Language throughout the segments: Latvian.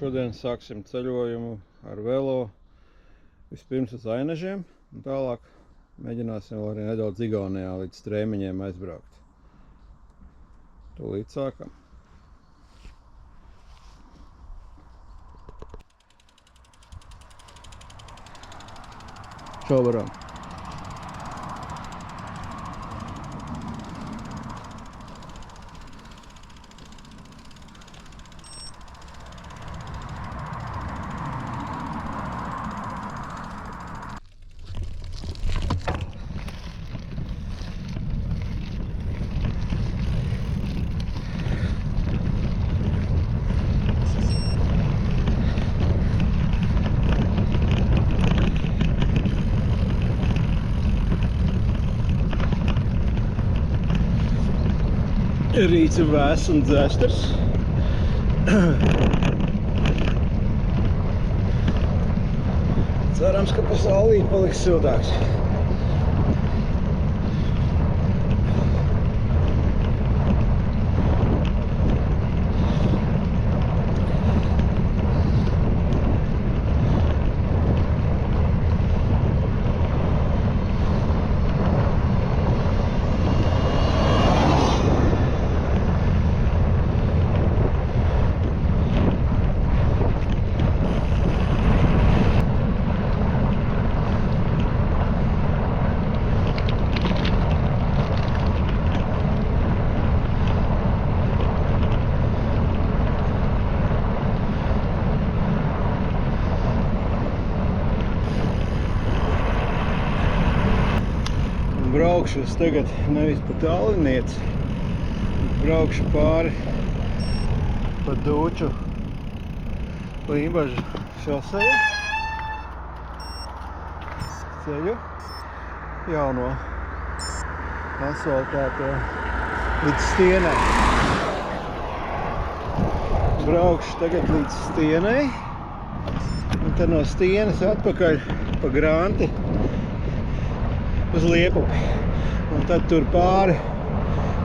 Šodien sāksim ceļojumu ar velo vispirms uz Ainažiem un tālāk mēģināsim vēl arī nedaudz Igaunijā līdz Strēmiņiem aizbraukt. Tūlīt sākam. Čau varam! Rīts ir vēss un dzēsters. Cerams, ka pa saulīt paliks siltāks. Braukšu es tagad nevis pa Tallinnieci, braukšu pāri pa Dūču Limbažu šoseju, ceļu jauno asfaltēto līdz Stienai. Braukšu tagad līdz Stienai un tad no Stienas atpakaļ pa Granti uz Liepupi, un tad tur pāri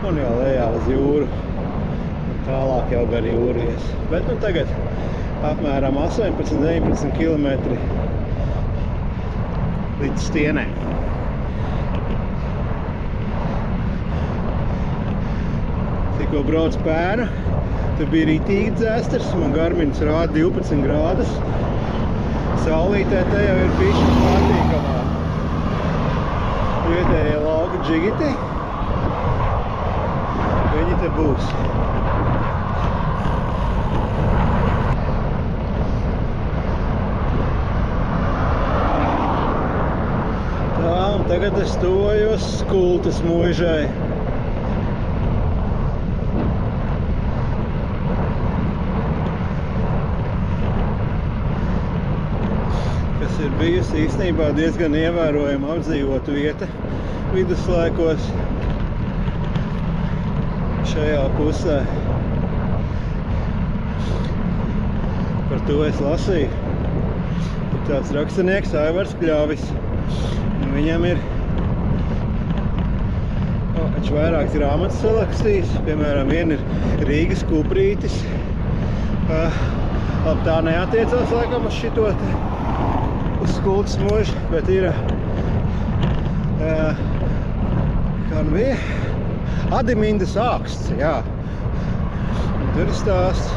un jau lejā uz jūru, un tālāk jau gar jūru ies. Bet nu tagad apmēram 18–19 km līdz Stienai. Tikko brauc pēnu, tur bija ritīgi dzēsters, man Garmins rāda 12 grādus. Saulītē te jau ir bišķi patīkamā. Vietējie lauku džigiti, viņi te būs. Tā, un tagad es tojos Kultas muižai. Kas ir bijusi īstenībā diezgan ievērojama apdzīvota vieta viduslaikos šajā pusē. Par to es lasīju. Ir tāds rakstnieks Aivars Kļavis. Viņam ir viņš vairākas grāmatas sarakstījis. Piemēram, viena ir Rīgas Kuprītis. Tā neatiecās laikam uz šito te uz Kultas muižu, bet ir kā nu bija? Adimindas āksts, jā. Un tur ir stāsts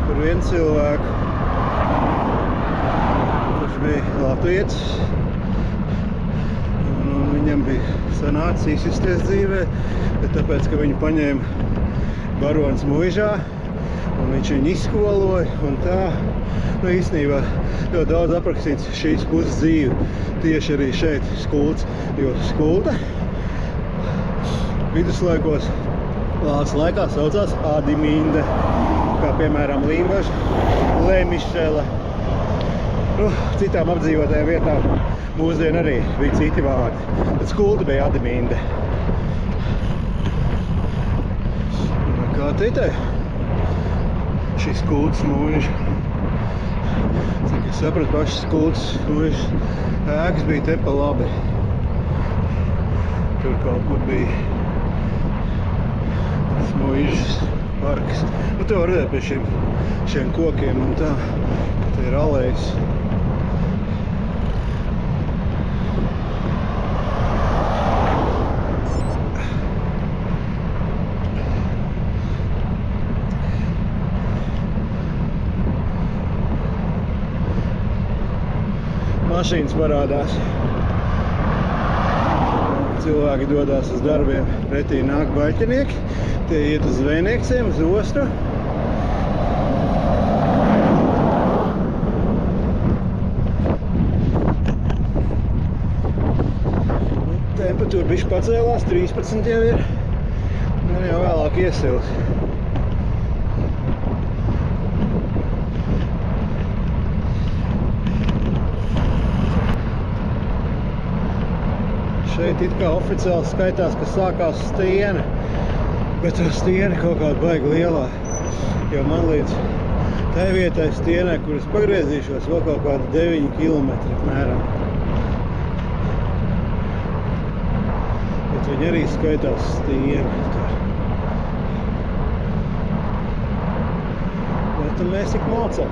par vienu cilvēku, kurš bija latvietis, un viņam bija sanācis izsisties dzīvē, bet tāpēc, ka viņu paņēma barons muižā, un viņš viņu izskoloja, un tā, nu īstenībā ļoti daudz aprakstīts šīs puses dzīve tieši arī šeit Kults, jo Kulta viduslaikos Vācu laikā saucās Adiminde, kā piemēram Limbaža, Lemišele. Nu, citām apdzīvotajām vietām mūsdien arī bija citi vārdi, bet Kulta bija Adiminde. Kā te šis Kultas muiža. Cik es sapratu, pašas Kultas muižas ēkas bija te pa labi. Tur kaut kur bija tas muižas. parks. Nu, te var redzēt pie šiem kokiem un tā, ka te ir alejas. Mašīnas parādās. Cilvēki dodās uz darbiem, pretī nāk baļķinieki, tie iet uz zvejniekciem, uz ostu. Temperatūra bišķi pacēlās, 13 jau ir, un jau vēlāk iesils. Šeit it kā oficiāli skaitās, ka sākās stiena, bet tā stiena kaut kāda baigi lielā. Jo man līdz tai vietai stienai, kur es pagriezīšos, vēl kaut kāda 9 kilometri apmēram. Bet viņi arī skaitās stiena. Bet mēs tik mocam.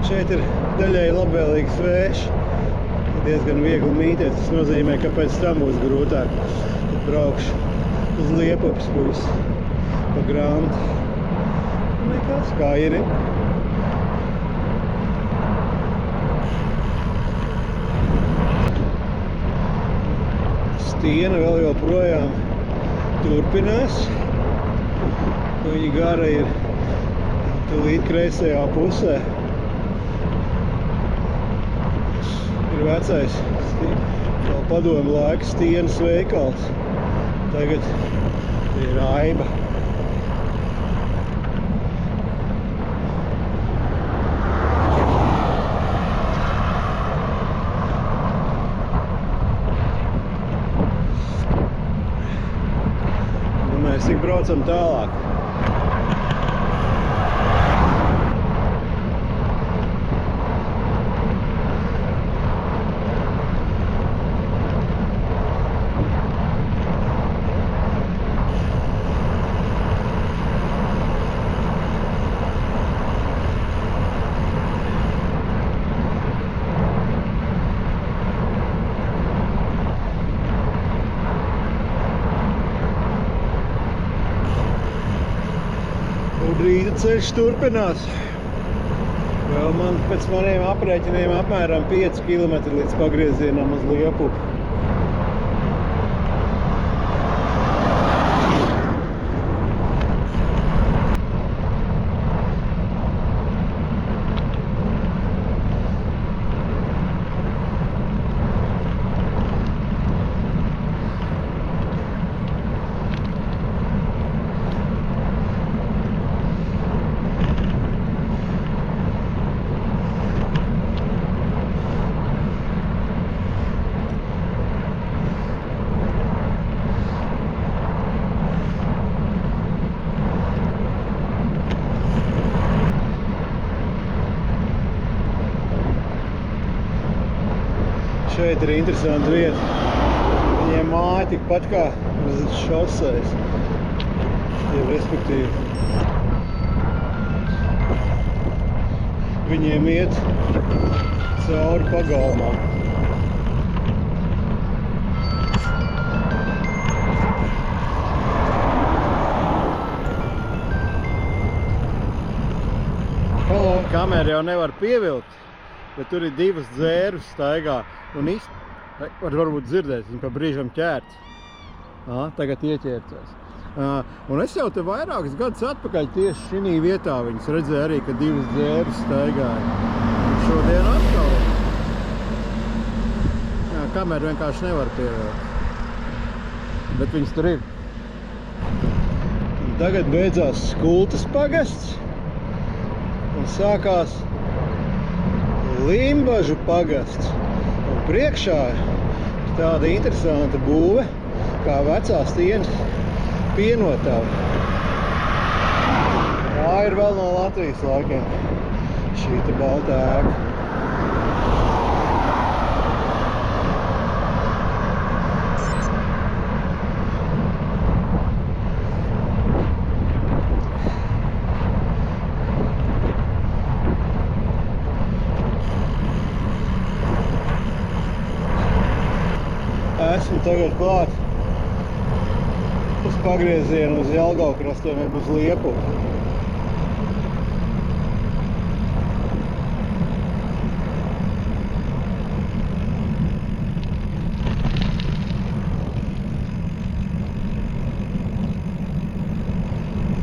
Šeit ir daļai labvēlīgs vējš, diezgan viegli mītēt. Tas nozīmē, ka pēc tam būs grūtāk. Tad braukšu uz Liepupes pusi pa Granti. Nekas, kā ir. Stiena vēl joprojām turpinās. Viņa gara ir tūlīt kreisajā pusē. Ir vecais padomu laika stienas veikals. Tagad ir Aiba. Un mēs tik braucam tālāk. Rīta ceļš turpinās. Vēl man pēc maniem aprēķiniem apmēram 5 km līdz pagriezienam uz Liepupu. Šeit ir interesanta vieta. Viņiem māja tikpat kā uz šosejas. Jau respektīvi. Viņiem iet cauri pagalmām. Kameru jau nevar pievilkt, bet tur ir divas dzērves staigā. Un varbūt dzirdēt, viņi pa brīžam ķērts. Tagad ieķērcās. Un es jau te vairākus gadus atpakaļ tieši šī vietā viņas redzēju arī, ka divas dzērves staigāja. Un šodien atkal. Kameru vienkārši nevar pievilkt. Bet viņas tur ir. Un tagad beidzās Skultas pagasts. Un sākās Limbažu pagasts. Un priekšā ir tāda interesanta būve, kā vecā stienas pienotava. Tā ir vēl no Latvijas laikiem, šī te baltā ēka. esmu tagad klāt uz pagriezienu uz Jelgavkrastiem, uz Liepuvu.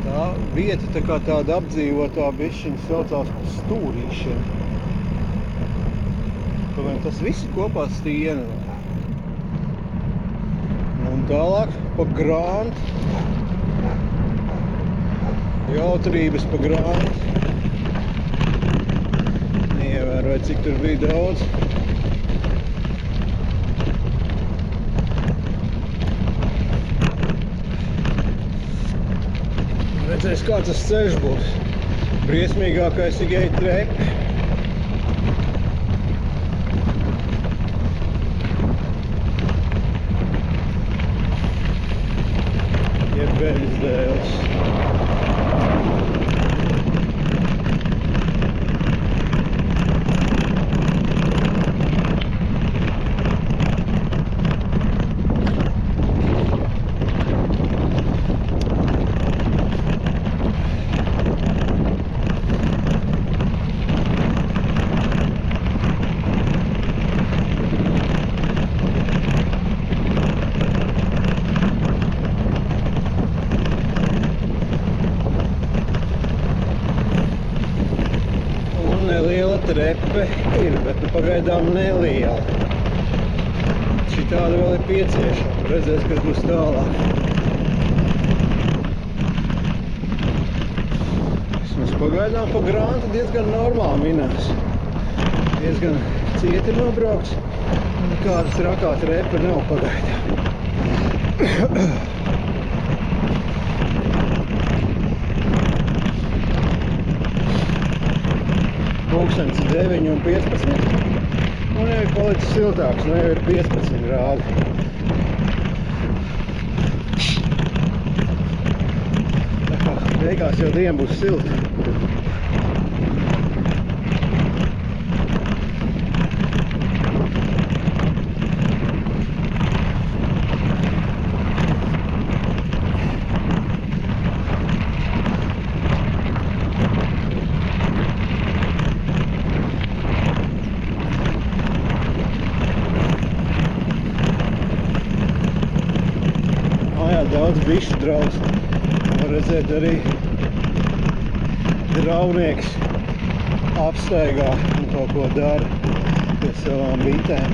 Tā vieta tā kā tāda apdzīvotā bišķiņa saucās par Stūrīšiem. Tas viss kopā Stiena. Un tālāk pa Grantu. Jautrības pa Grantu. Neievēroju, cik tur bija daudz. Redzēs, kā tas ceļš būs. Briesmīgākais ir ej trepi. Beļas dēles. Neliela trepe ir, bet pagaidām neliela. Šitāda vēl ir pieciešama. Redzēs, kas būs tālāk. Vismaz pagaidām pa Grantu diezgan normāli minās. Diezgan cieti nobraukts. Kāda trakā trepe nav pagaidām. 9:15. Un jau ir palicis siltāks, nu jau ir 15 grādi. Tā kā beigās jau diena būs silta. Daudz bišu draudz. Var redzēt arī draunieks apstaigā un kaut ko dara pie savām bitēm.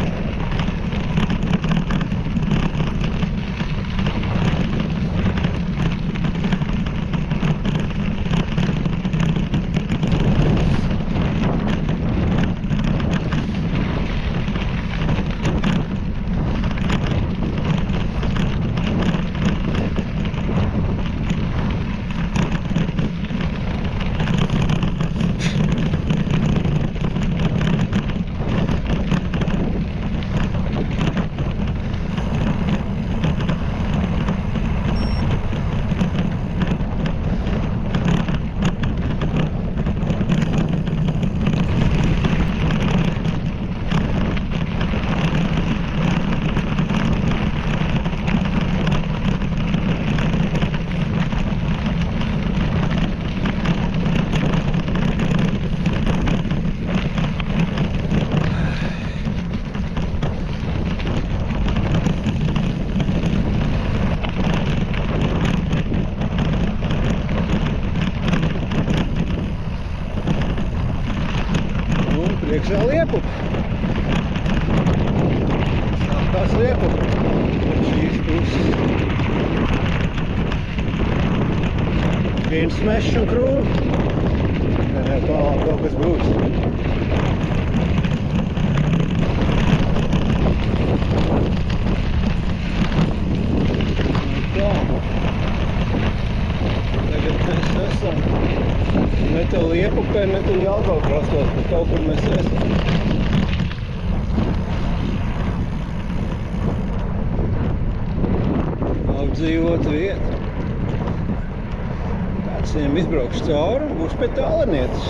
Priekšā Liepuva. Sākās Liepuva. Šīs puses. Viens smešs un krūri. Tālāk kaut kas būs. Tā. Tagad mēs esam ne te Liepupē, ne te Jelgavkrastos, bet kaut kur mēs esam. Apdzīvot vietu. Kāds viņam izbrauks cauri un būs pie tālrnieces.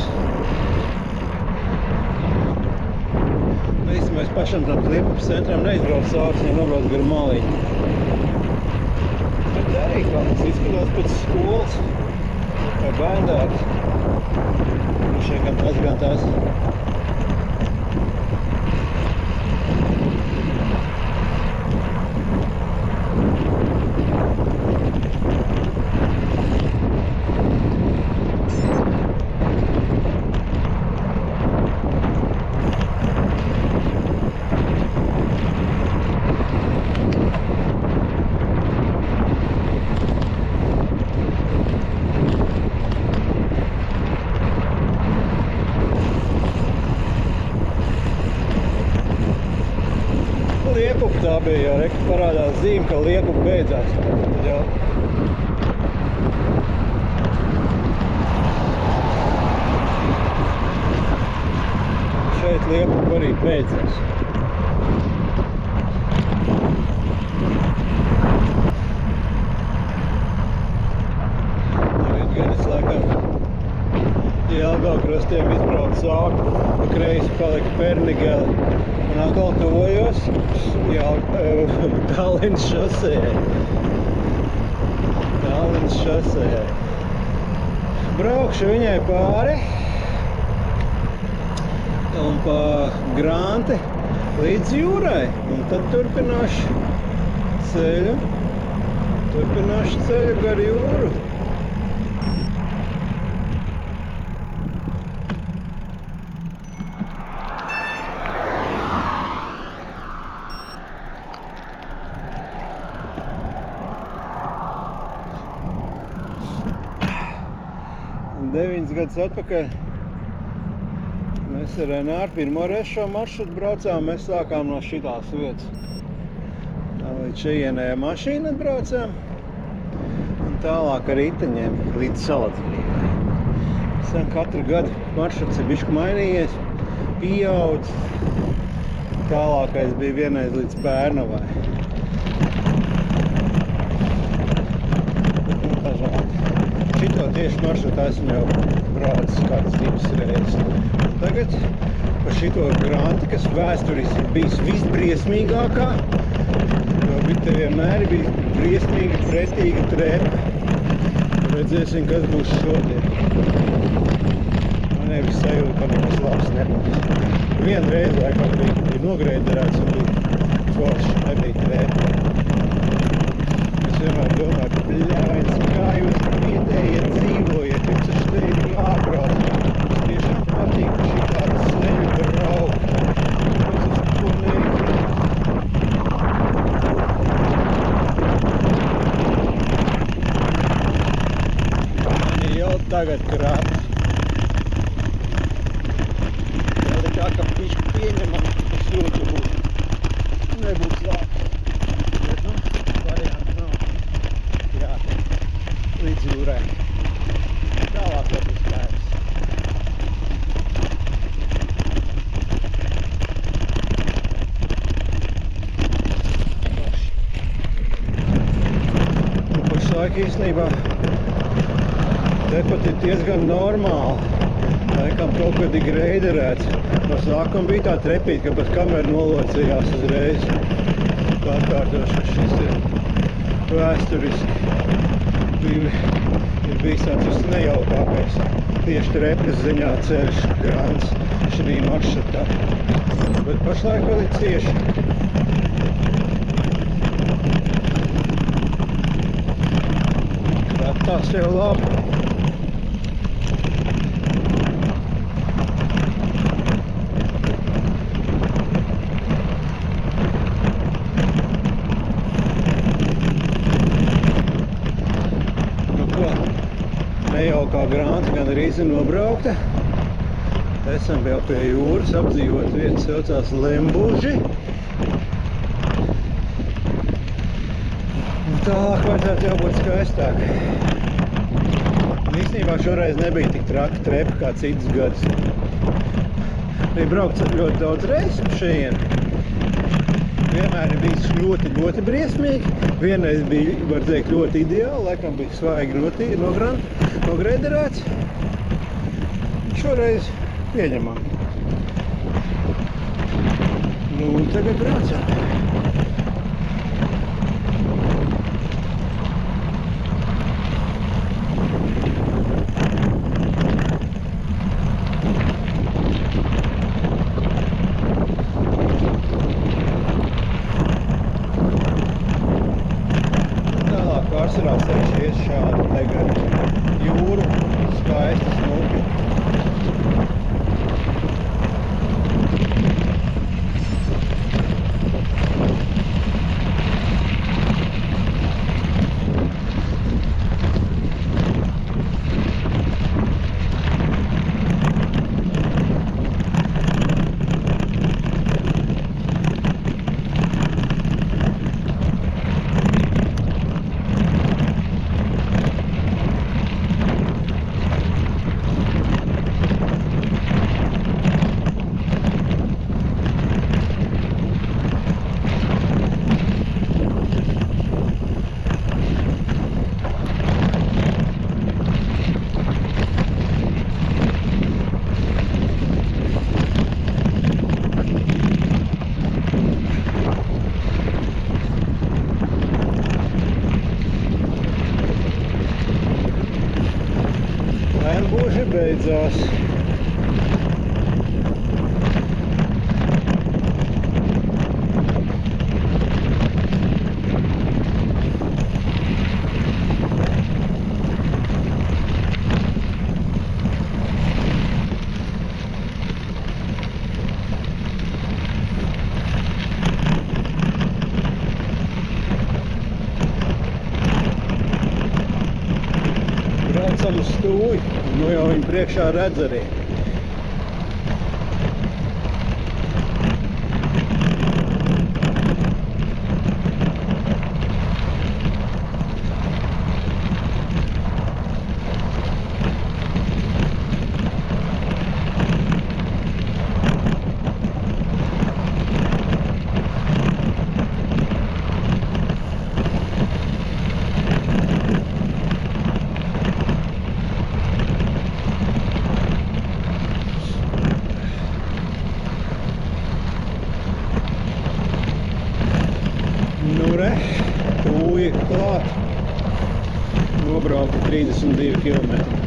Mēs Mēs pašam tam Liepupas centram neizbrauc cauri, ja nobrauc gar malīti. Bet arī kā mums izskatās pēc skolas, kā bērndārs. Šeit gan tās. Liepupa tā bija, jau reka parādās zīme, ka Liepupa beidzās. Jau. Šeit Liepupa arī beidzās. Tagad gan es laikam Jelgava krastiem izbraucu sāku, pa kreisi palika Pernigeli. Un atkal tuvojos Tallinas šosejai. Braukšu viņai pāri un pa Granti līdz jūrai. Un tad turpināšu ceļu gar jūru. Un 9 gadus atpakaļ mēs ar Renāru pirmo reizi šo maršrutu braucām. Mēs sākām no šitās vietas. Līdz šejienē mašīnu atbraucām un tālāk ar riteņiem līdz Salacgrīvai. Katru gadu maršruts ir bišķi mainījies, pieaudzis. Tālākais bija vienreiz līdz Pērnavai. Šito tieši maršrutu esmu jau braucis kādas 2 reizes. Un tagad par šito Granti, kas vēsturiski bijis visbriesmīgākā, jo te vienmēr bija briesmīga, pretīga trepa. Redzēsim, kas būs šodien. Man nevis sajūta, ka nekas labs nebūs. Vienu reizi laikam bija nogreiderēts un bija forši, nebija trepa. Es vienmēr domāju, ka bļāvins, kā jūs vietējie dzīvojiet, jums taču te ir jābrauc. Mums tiešām patīk šitādas ceļu braukt. Mēs uz to neizvēl. Mani jau tagad krāt. Vēl tā kā pišķi pieņemam, tas ļoti būtu. Nebūs labs. Bet, nu, varianti nav. Jā, līdz jūrai. Tālāk jau būs kājas. Pašlaik īstenībā tepat ir diezgan normāli. Laikam kaut kad ir greiderēts. No sākuma bija tā trepīt, ka pat kamera nolocījās uzreiz. Atkārtošu, ka šis ir vēsturiski. Ir bijis tāds nejaukākais tieši trepes ziņā ceļš Grants šī maršrutā. Bet pašlaik vēl ir cieši. Tās jau labi. Nejaukā Granta gan arī ir nobraukta. Esam jau pie jūras, apdzīvot vietas saucās Lembuži. Un tālāk vajadzētu jau būt skaistāk. Īstenībā šoreiz nebija tik traka trepa kā citus gadus. Bija braukts ļoti daudz reizes pa šejienu. Vienmēr ir bijis ļoti, ļoti briesmīgi. Vienreiz bija, var teikt, ļoti ideāli. Laikam bija svaigi nogreiderēts. Šoreiz pieņemam. Un tagad braucam. Tālāk pārsvarā ceļš šādi tagad jūru, skaisti smuki. Būši beidzās. Braucam uz stūju, nu jau viņu priekšā redz arī. Nu re, tūji klāt. Nobraukti 32 kilometri.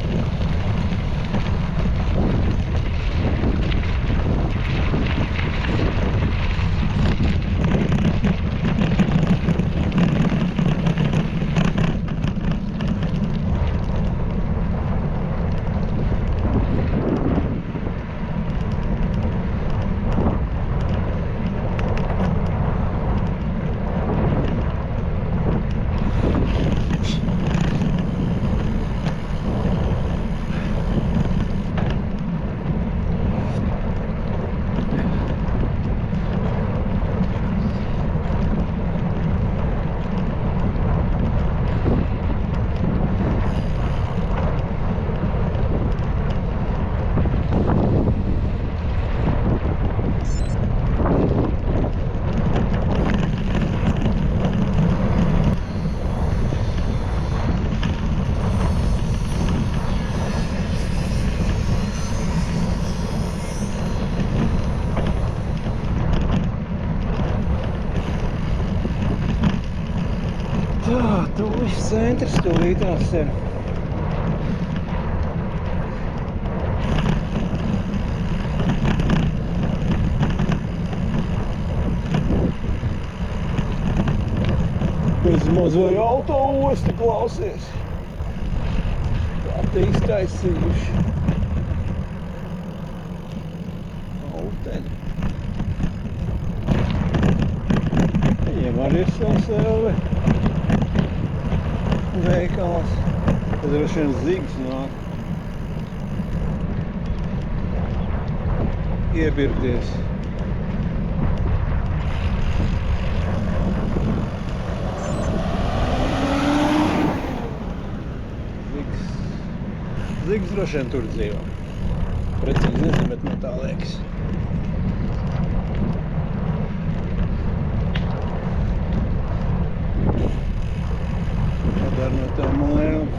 Tā, tūlis centrs tūlītās ir. Uz mazo auto ostu klausies. Tā te iztaisījuši. Auteni. Viņiem arī ir savs veikals. Tad droši vien zigs nāk. Iepirkties. Zigs droši vien tur dzīvo. Precīzi nezinu, bet man tā liekas. Padara no tā mājām.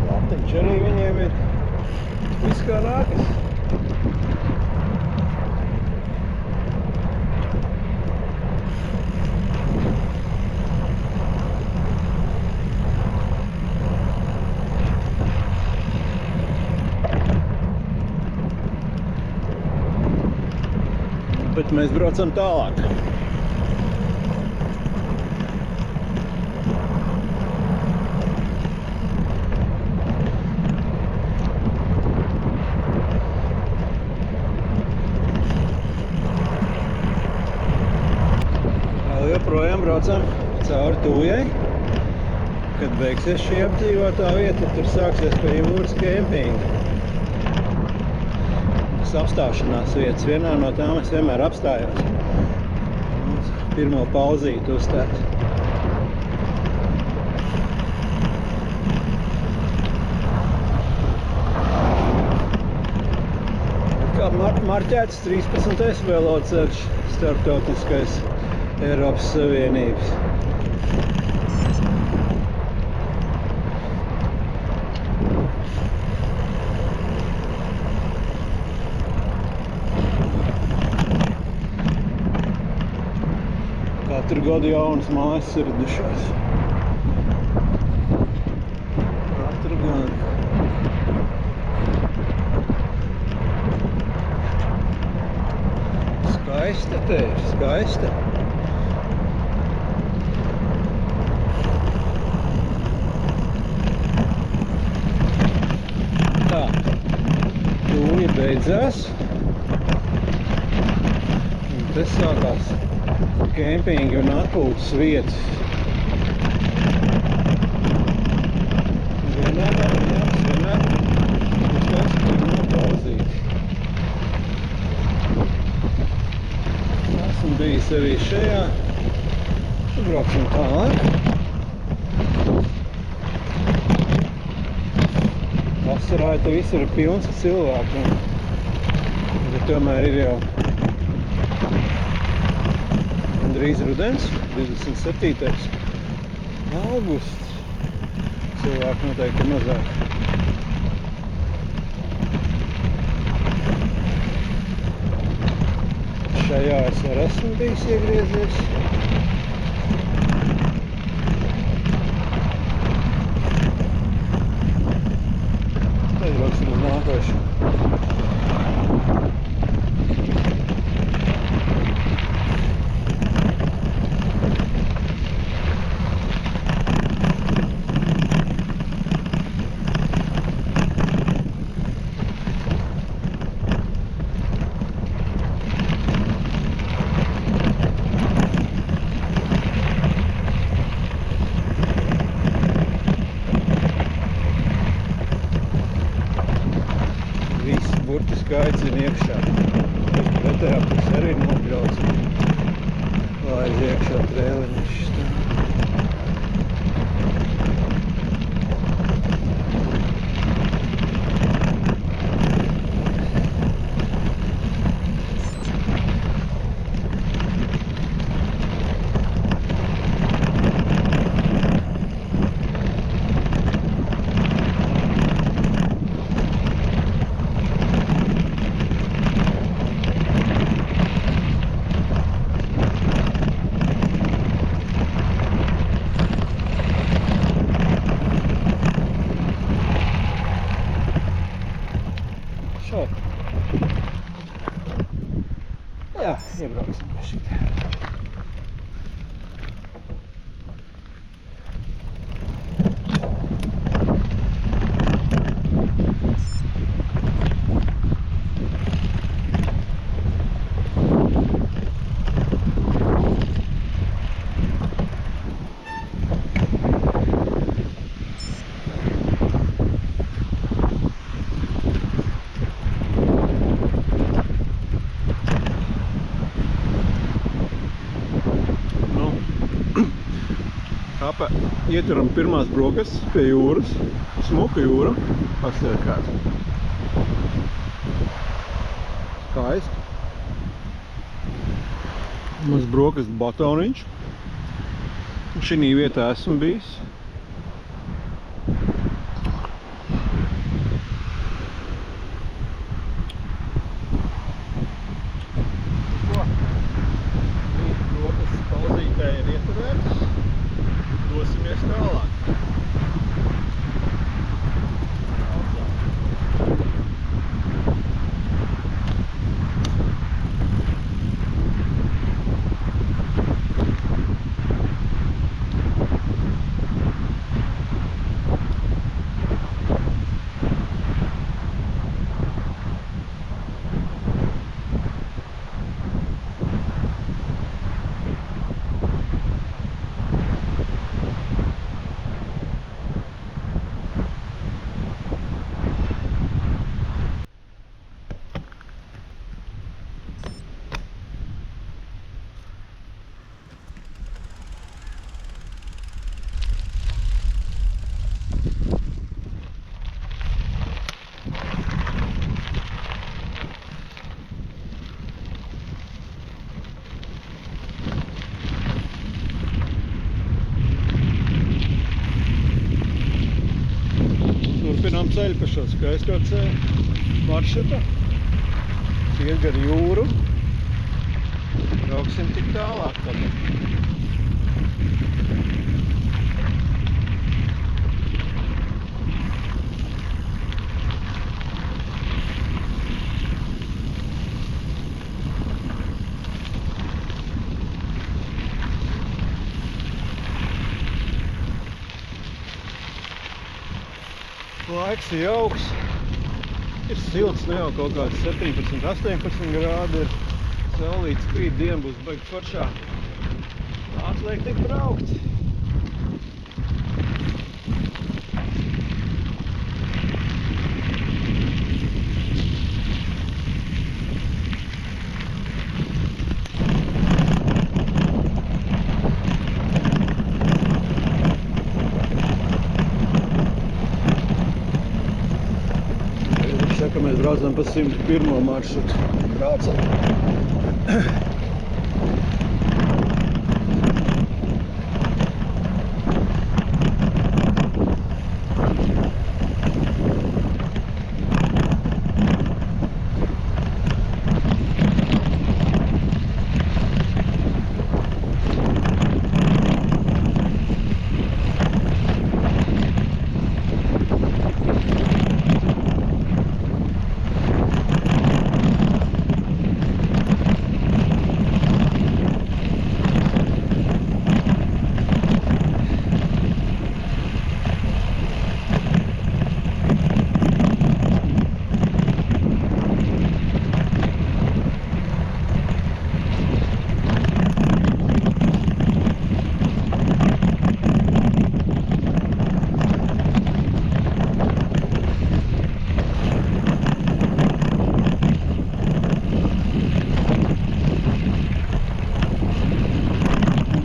Latiņš arī viņiem ir. Viss kā nākas. Bet mēs braucam tālāk. Vēl joprojām braucam cauri Tūjai. Kad beigsies šī apdzīvotā vieta, tur sāksies pie jūras kempinga. Apstāšanās vietas. Vienā no tām es vienmēr apstājos. Pirmo pauzīti uzstāt. Kā marķēts 13. veloceļš, starptautiskais Eiropas Savienības. Katru gadu jaunas mājas ir radušās. Katru gadu. Skaista te ir, skaista. Tā, Tūja beidzās. Un te sākās kempinga un atpūtas vietas. Vienmēr uz tās ir nopauzīt. Esmu bijis arī šajā. Brauksim tālāk. Vasarā te visur ir pilns cilvēku. Bet tomēr ir jau drīz rudens, 27. augusts. Cilvēku noteikti mazāk. Šajā es arī esmu bijis iegriezies. Tad brauksim uz nākošu. Burtiski aicina iekšā. Pretējā puse arī nokļauts. Laiz iekšā trēliņš. Jā, iebrauksim pie šitā. Ieturam pirmās brokastis pie jūras, smuka jūra, pastāvkāt. Skaisti. Mans brokastu batoniņš. Šinī vietā esmu bijis. pa šo skaisto ceļu maršrutu. Iet gar jūru. Brauksim tik tālāk tad. Laiks ir jauks, ir silts, ne jau kaut kāds 17, 18 grādi ir. Saulīts krīt, diena būs baigi foršā. Atliek tik braukt. Saka, mēs braucam pa 101. maršrutu. Braucam.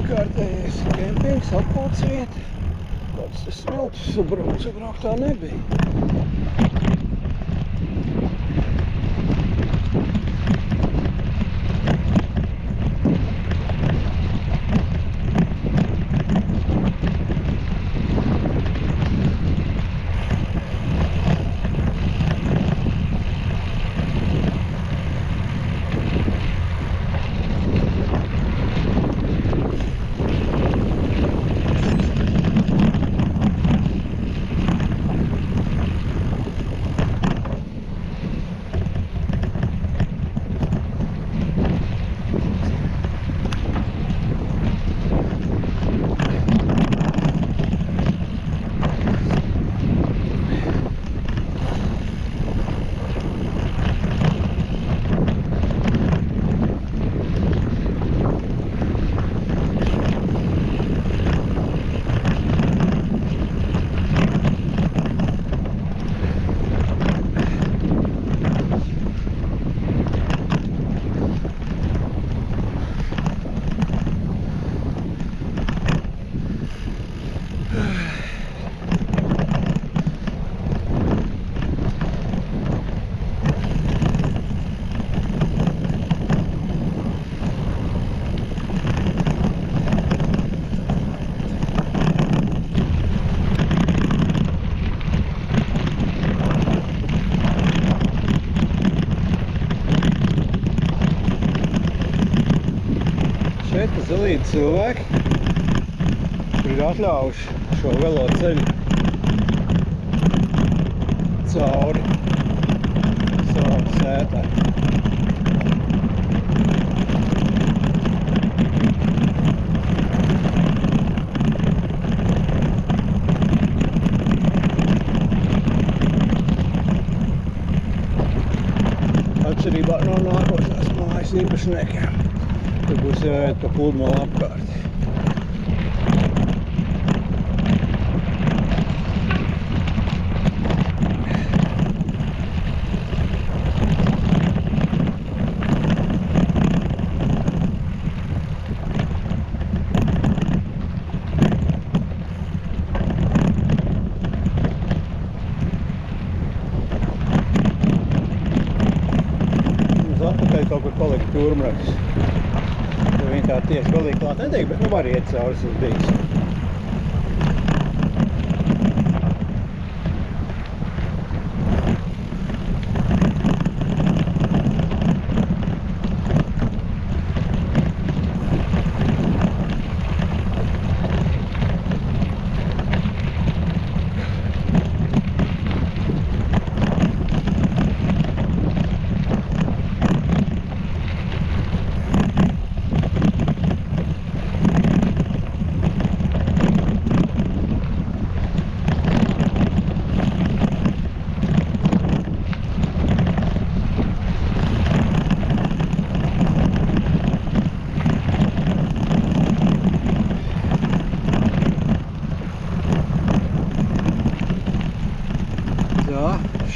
Kārtējais kempings, atpūtas vieta. Kāds tas smilts sabrauktā nebija. Šeit zelīti cilvēki, kur ir atļaujuši šo velo ceļu cauri savām sētām. Atšķirībā no nākošās mājas īpašniekiem. Tur būs jāiet pa pludmali apkārt. Mums atpakaļ kaut kur palika turmraks. Viņi tā tieši galīgi klāt neteik, bet nu var iet cauri uz bijis.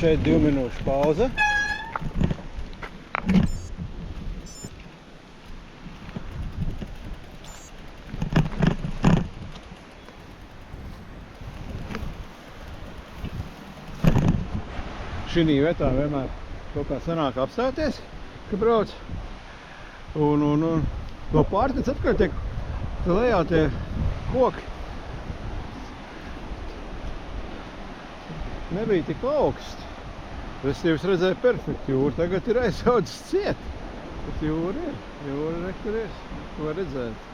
Šeit 2 minūšu pauze. Šī vietā vienmēr kaut kā sanāk apstāties, ka brauc. Un no pārsniedz atkārt tiek lejā tie koki. Nebija tik augsts. Es redzēju perfekti jūru. Tagad ir aizaudzis ciet. Bet jūra ir. Jūra nekur ir. Ko redzēt.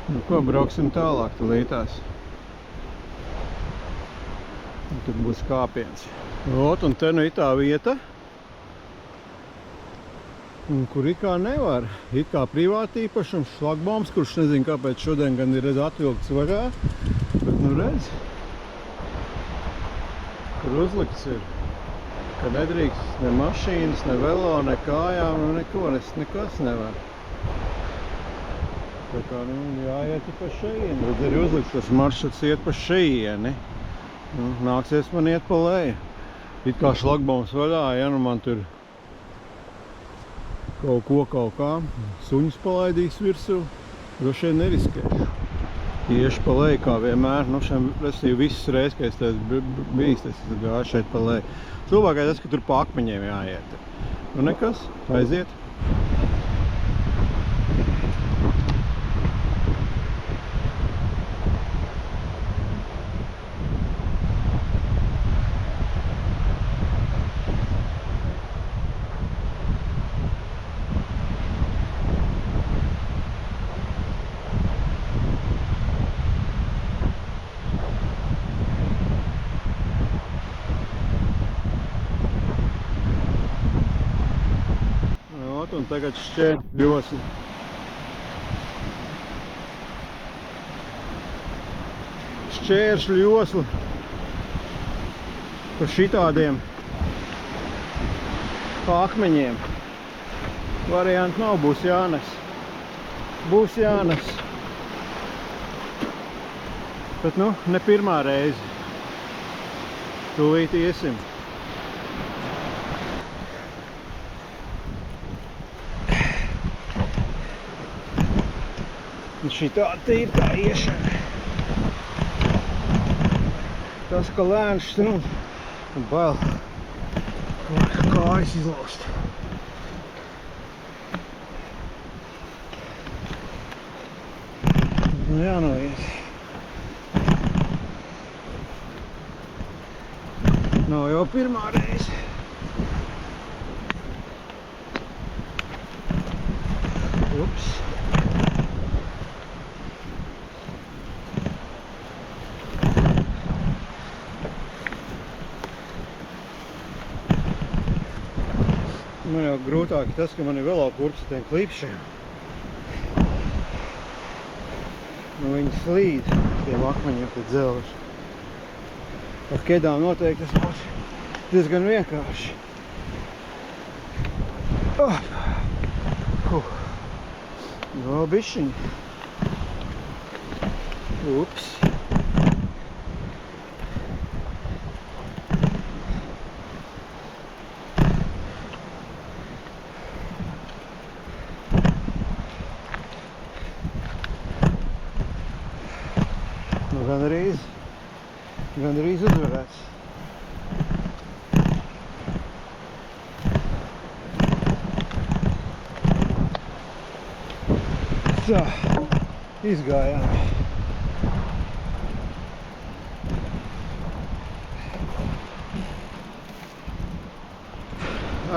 Nu ko, brauksim tālāk tulītās. Un tur būs kāpiens. Ot, un te nu ir tā vieta. Un kur it kā nevar, it kā privāti īpašums, šlagbaums, kurš nezinu kāpēc šodien gan ir atvilkts vaļā, bet nu redz, kur uzlikts ir, ka nedrīkst ne mašīnas, ne velo, ne kājām, neko, nekas nevar. Tā kā, nu, jāiet pa šeieni, redz, arī uzlikts tas maršruts iet pa šeieni, nu, nāksies man iet pa leju. It kā šlagbaums vaļā, ja nu man tur kaut kā, suņus palaidīs virsū, droši vien neriskēšu. Iešu pa leju kā vienmēr, nu šiem visas reizes, ka es teicu bijis, es gāju šeit pa leju. Cilvēkais tas, ka tur pa akmeņiem jāiet. Nu nekas, aiziet. Un tagad šķēršļosli. Šķēršļosli pa šitādiem pa akmeņiem. Varianti nav, būs jānes. Būs jānes. Bet nu, ne pirmā reize. Tūlīt iesim. Šitādi ir tā iešana. Tas, ka lēns, nu, bail kājas izlaust. Nu, jānoiet. Nav jau pirmā reize. Ups. Man jau grūtāk ir tas, ka man ir velo kurps ar tiem klipšiem. Nu, viņi slīd tiem akmeņiem pēc dzelža. Ar kedām noteikti tas būs diezgan vienkārši. Vēl bišķiņi. Ups. Gandrīz uzvarēts. Tā, izgājām.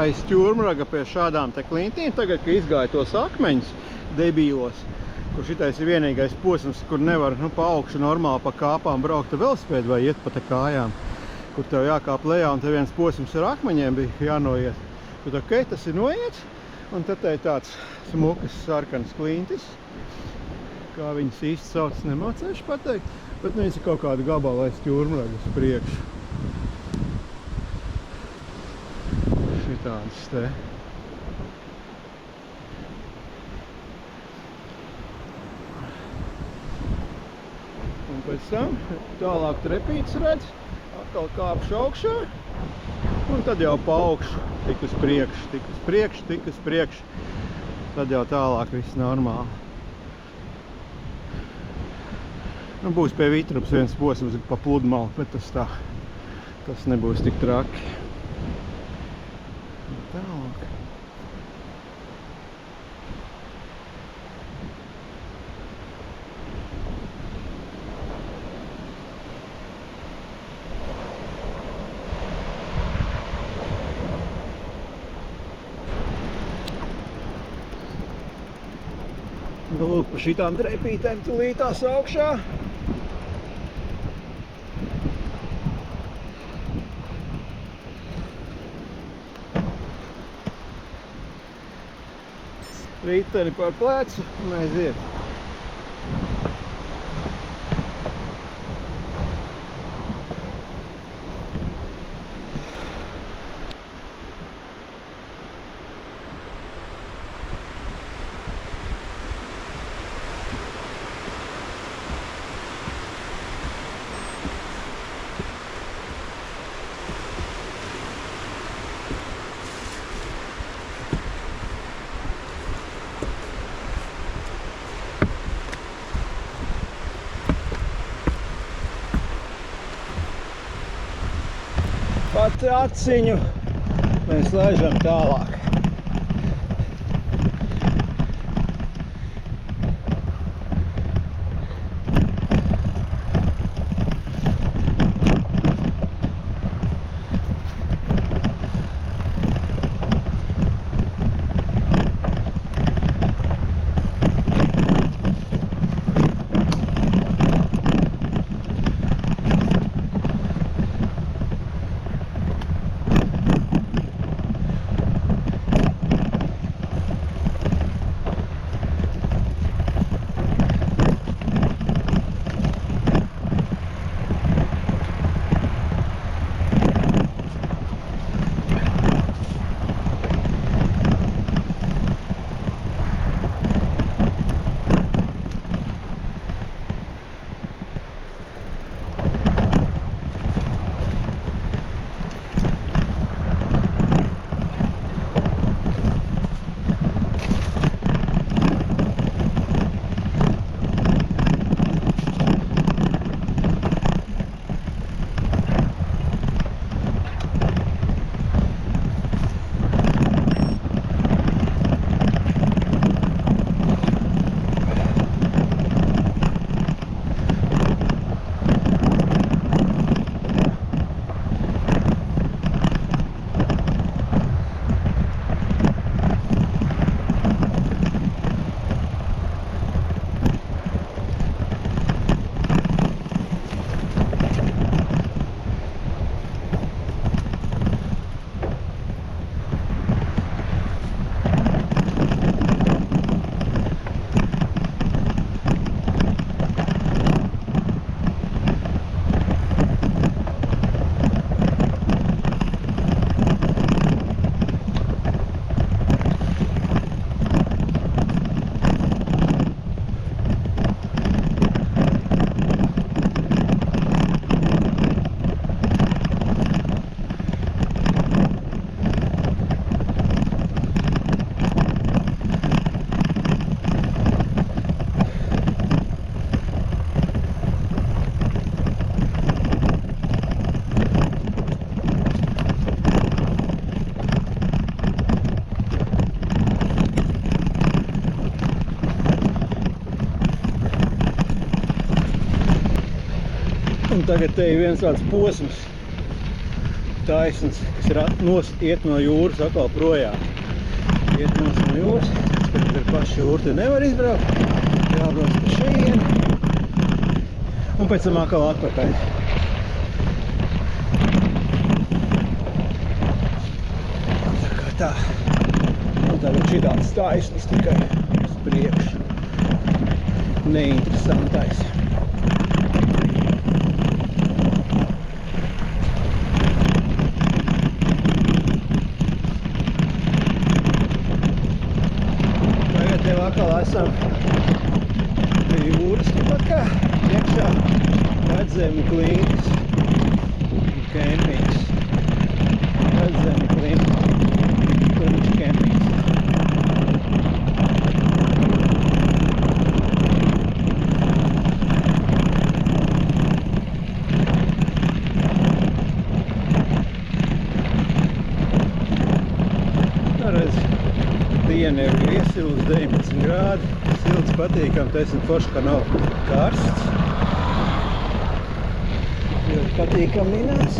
Aiz ķurmraga pie šādām te klintīm, tagad, ka izgāja tos akmeņus debīlos, kur šitais ir vienīgais posms, kur nevar pa augšu normāli pa kāpām braukt ar velosipēdu vai iet pa te kājām, kur tev jākāp lejā un te viens posms ar akmeņiem bija jānoiet. Tad ok, tas ir noiets, un tad te ir tāds smukas sarkanas klintis, kā viņas īsti sauc, nemācēšu pateikt, bet viņas ir kaut kāda gabala aiz ķurmraga uz priekšu. Šitādas te. Pēc tam tālāk trepītes redz, atkal kāpšu augšā, un tad jau pa augšu, tik uz priekšu. Tad jau tālāk viss normāli. Nu, būs pie Vitrupas viens posms pa pludmali, bet tas nebūs tik traki. Tālāk. Lūk, pa šitām trepītēm tulītās augšā. Riteni par plecu un aiziet. Pat aciņu mēs laižam tālāk. Un tagad te ir viens tāds posms taisns, kas ir iet no jūras atkal projām. Iet no jūras, kad ir paši jūra, te nevar izbraukt, jābrauc pa šejieni un pēc tam atkal atpakaļ. Tā kā tā. Un tagad šitāds taisns tikai uz priekšu. Neinteresantais. Tagad tev atkal esam pie jūras, tāpat kā iekšā. Redzemi klintis un kempings. Redzemi klintis kempings. Redz, diena ir iesilus 19 grādi, silts patīkam, taisnība forši, ka nav karsts. Ļoti patīkam minās.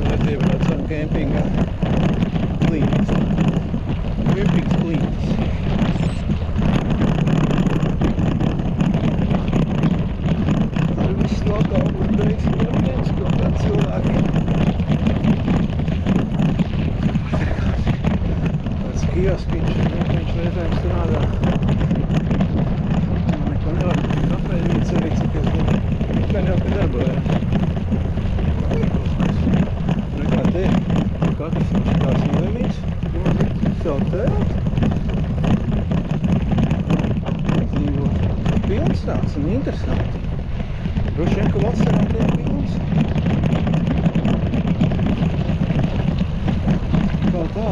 Redz, iebraucam kempingā. Klīnis. Kempings klīnis. Tur viss lokāli beigts ņemties, kaut kā cilvēki. Tāds kioskiņš, viņš reizēm strādā. Man neko nevar kafejnīca arī, cik es zinu. Gan jau pie darbojās. Nekā te, katrs tās nolemīts. Savu tēt. Dzīvo pilns tāds un interesanti. Droši vien, ka vasarā tiek pilns. Kā tā.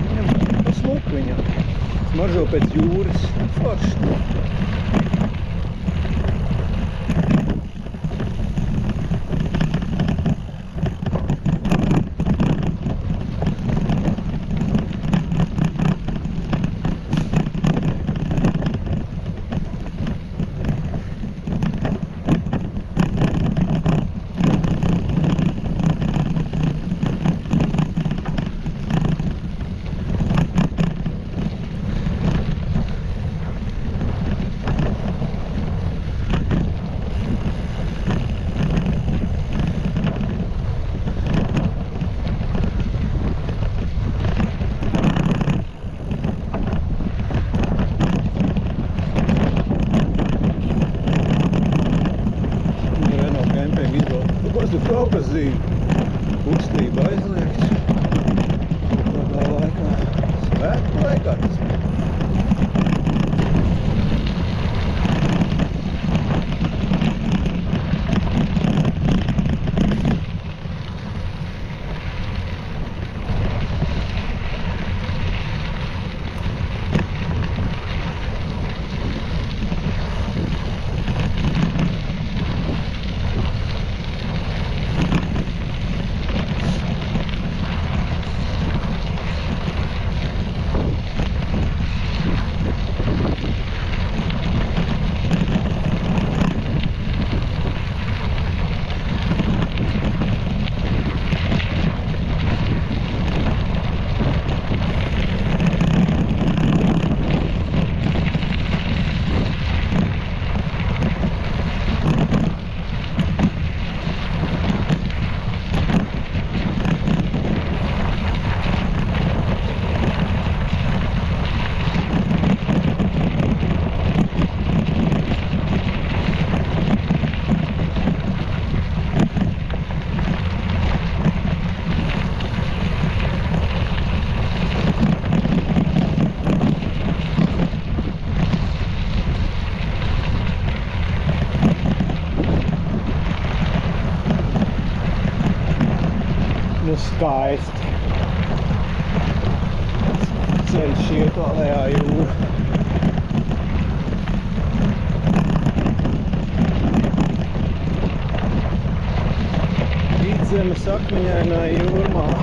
Viņam pa smuku viņam. Smaržo pēc jūras. Forši. Tu kaut kas zini, kustība aizliegts. Tādā laikā, svētku laikā tas ir. Nu skaisti. Ceļš iet lejā jūra. Vidzemes akmeņainā jūrmalā.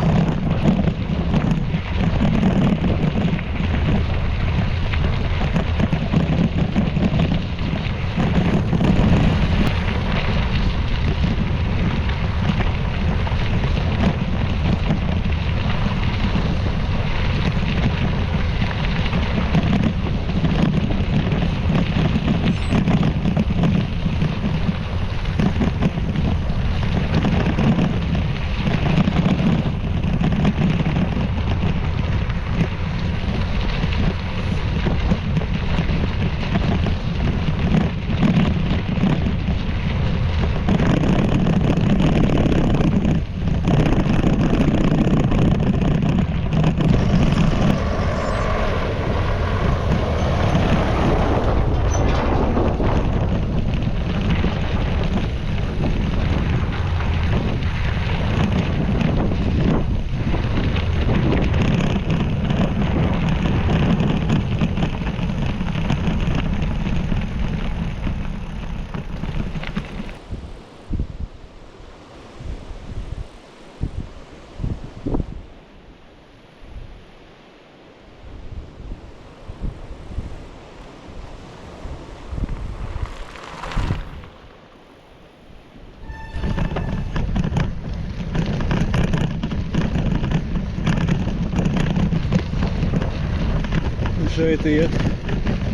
šeit iet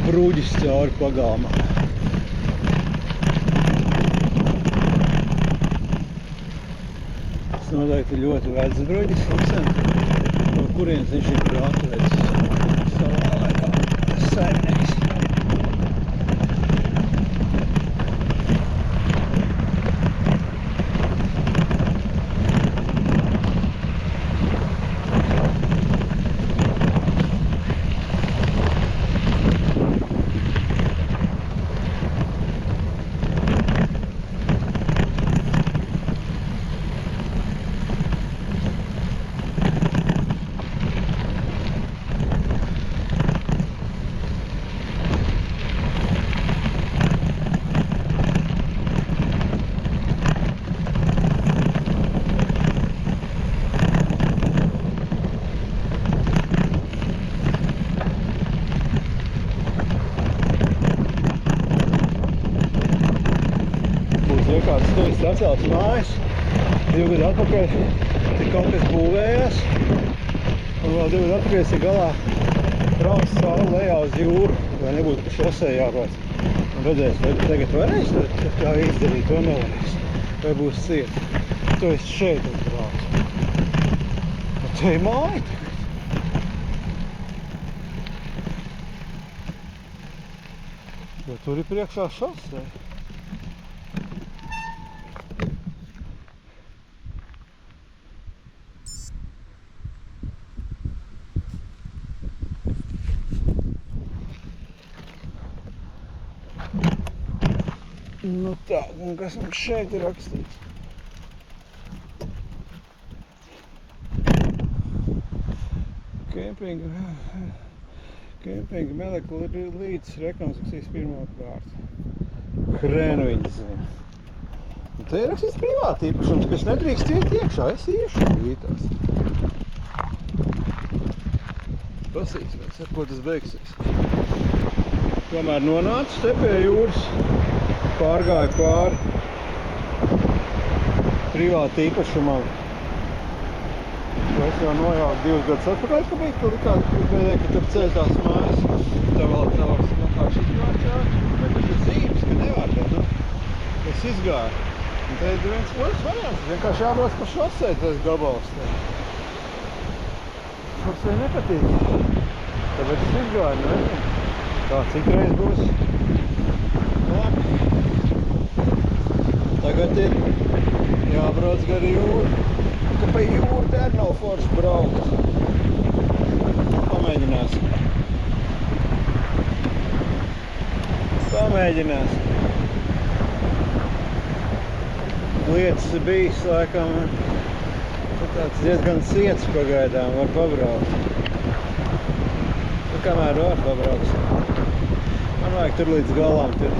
bruģis cauri pagalmā. Tas noteikti ļoti vecs bruģis, no kurienes viņš ir atvedis savā laikā saimnieks. Kāds tuvis atcelts mājas, 2 gadu atpakaļ te kaut kas būvējās, un vēl 2 gadu atpakaļ ir galā brauc cauri lejā uz jūru, vai nebūtu pa šosei jābrauc. Un redzēs, vai tagad varēs tā izdarīt, to nevarēs, vai būs ciet. Tu esi šeit uzbrauc. Un te ir māja tagad. Jo tur ir priekšā šosei. Nu tā, un kas mums šeit ir rakstīts? Kempinga melekla līdz rekonstrukcijas pirmā kārta. Hrēnu viņi zina. Un te ir rakstīts privāti īpašums, kas nedrīkst iet iekšā. Es iešu vītās. Pasīsimies, ar ko tas beigsies. Tomēr nonācu te pie jūras. Pārgāju pāri privāti īpašumam. Es jau nojauku 2 gadus atpakaļ, ka bija tur gribēja, ka tur ceļ tās mājas. Tā vēl tavars vienkārši izgājušā. Bet tur ir zīmes, ka nevar, bet nu, es izgāju. Un te ir viens otrs variants. Vienkārši jābrauc pa šosei tas gabals. Šosei nepatīk. Tāpēc es izgāju, nezinu. Tā citreiz būs. Labi. Tagad ir jābrauc gar jūru, ka pa jūru te arī nav forši braukt. Pamēģināsim. Lietas ir bijis, laikam, tāds diezgan ciets pagaidām, var pabraukt. Nu, kamēr var pabraukt. Man vajag tur līdz galām, tur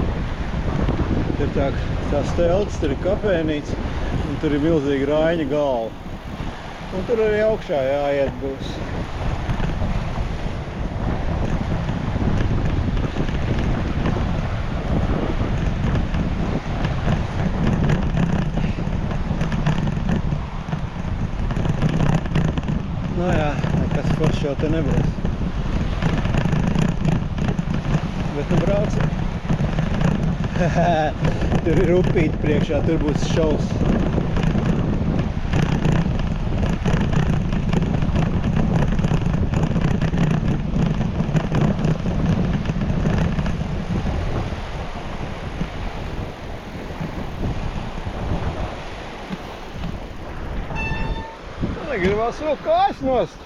tās teltis, tur ir kafēnīca, un tur ir milzīga Raiņa galva. Un tur arī augšā jāiet būs. Nu jā, nekas foršs jau te nebūs. Bet nu braucam. Tur ir upīti priekšā, tur būs šaus. Negribās vēl kājas nost.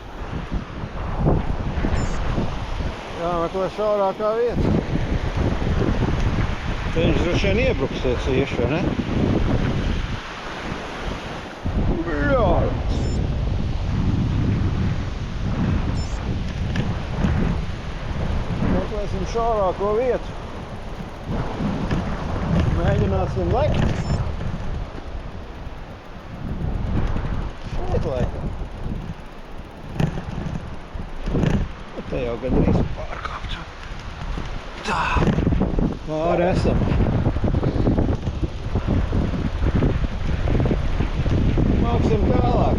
Jāmeklē šaurākā vieta. Te viņš droši vien iebruksies iešu, vai ne? Bļāts! Meklēsim šaurāko vietu. Mēģināsim lekt. Šeit laikam. Te jau gandrīz pārkāpts. Tā! Pāri esam. Māksim tālāk.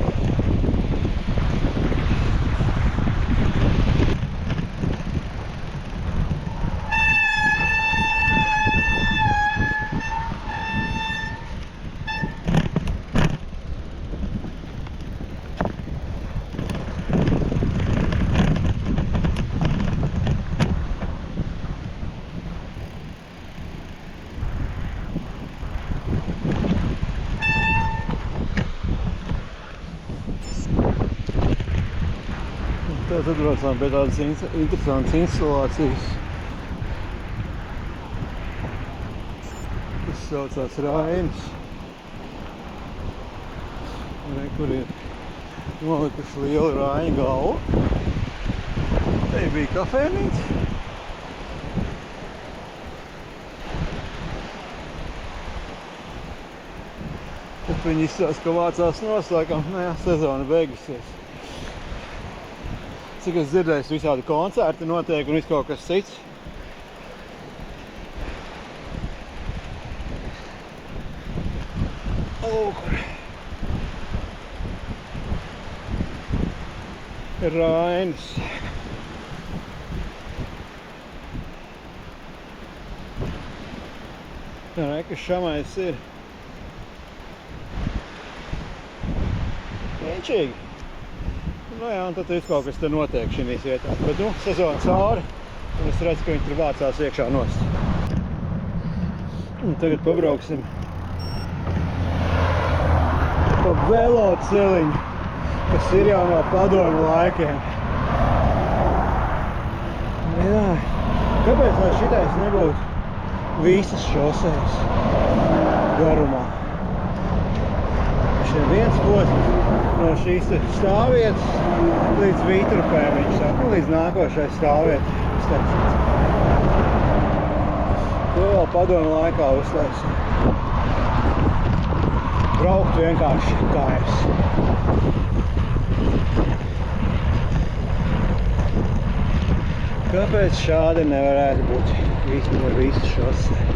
Šeit atbraucām pie tādas interesantas instalācijas. Tas saucās Rainis. Re, kur ir nolikuši lielu Raini galvu. Te bija kafēnīca. Tad viņi izsās, ka vācās noslēgam, sezona beigusies. Cik es dzirdēju, visādi koncerti notiek un viss kaut kas cits. Lūk, ir Rainis. Re, ka šamais ir. Vienčīgi. Nu jā, un tad viss kaut kas te notiek šīs vietās. Bet, sezona cauri, un es redzu, ka viņi tur vācās iekšā nost. Un tagad pabrauksim pa veloceliņu, kas ir jau no padomu laikiem. Jā, kāpēc lai šitais nebūtu visas šosejas garumā? Šeit viens posms no šīs stāvvietas līdz Vītrupēm viņš sāk, līdz nākošai stāvvietai. To vēl padomu laikā uztaisīja. Braukt vienkārši kājas. Kāpēc šādi nevarētu būt visu šoseju?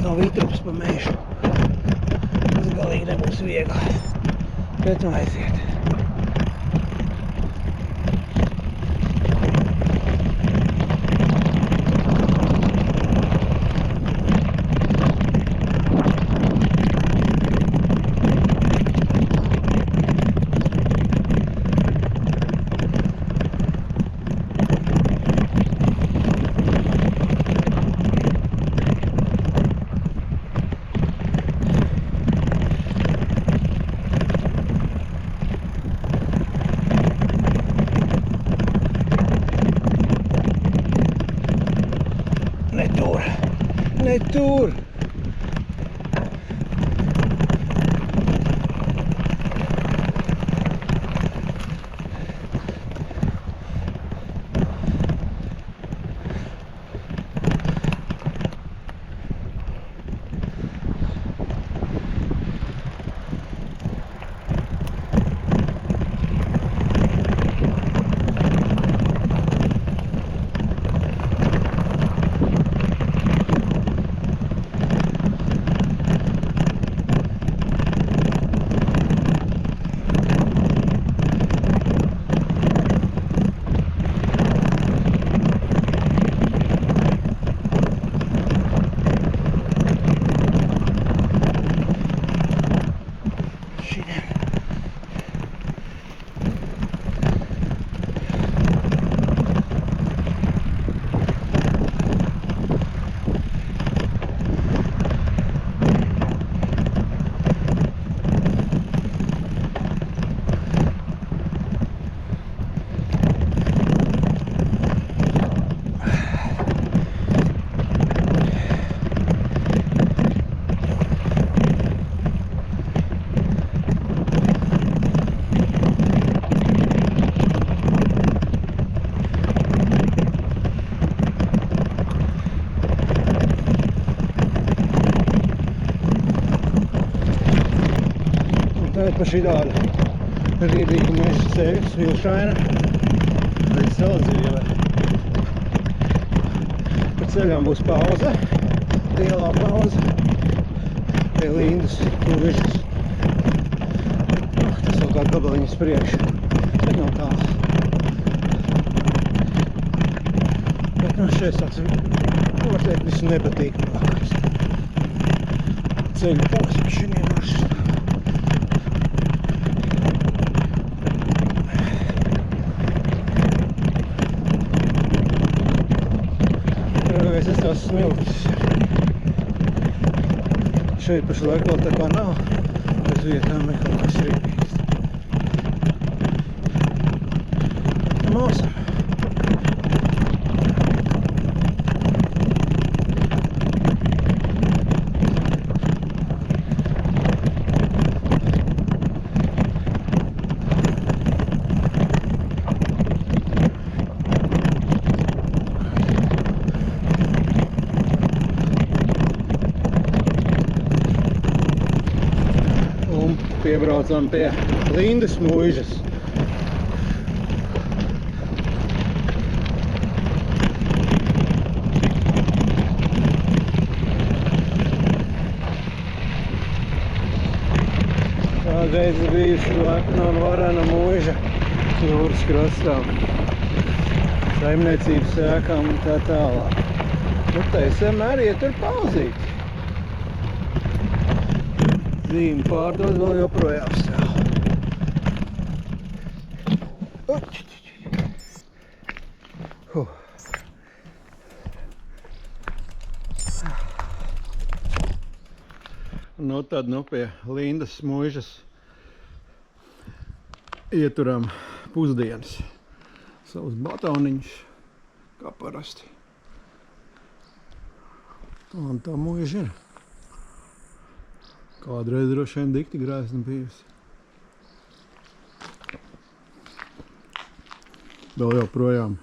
No Vītrupas pa mežu. Tas galīgi nebūs viegli. Bet nu aiziet. Ne tur! pa šitādu rīdīgu meža ceļu, Svilšaina līdz Saldziļavai. Pa ceļām būs pauze, lielā pauze, pie Lindas tuvišas. Tas vēl kā gabaliņas priekš, bet nav tāls. Bet nu šeit tāds, var teikt, visu nepatīkamākais. Ceļu posms šiniem maršrutā. Es tās smiltis. Šeit pašlaik vēl tā kā nav, bez vietām ir kaut kas rīpīgs. Mūsu. Piebraucam pie Lindas muižas. Kādreiz bijuši lepna un varena muiža jūras krastām, saimniecības ēkām un tā tālāk. Nu, tai samēr ietur pauzīt. Zīme pārdod vēl joprojām stāv. Nu tad pie Lindas muižas ieturam pusdienas. Savus batoniņus, kā parasti. Un tā muiža ir. Kādreiz droši vien dikti grēsni bijusi. Vēl joprojām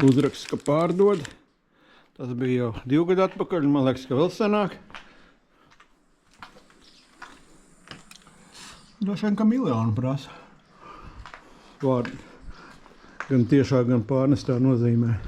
uzraksts, ka pārdod. Tas bija jau 2 gadu atpakaļ, man liekas, ka vēl senāk. Droši vien, ka 1 miljonu prasa. Vārdi gan tiešā, gan pārnestā nozīmē. –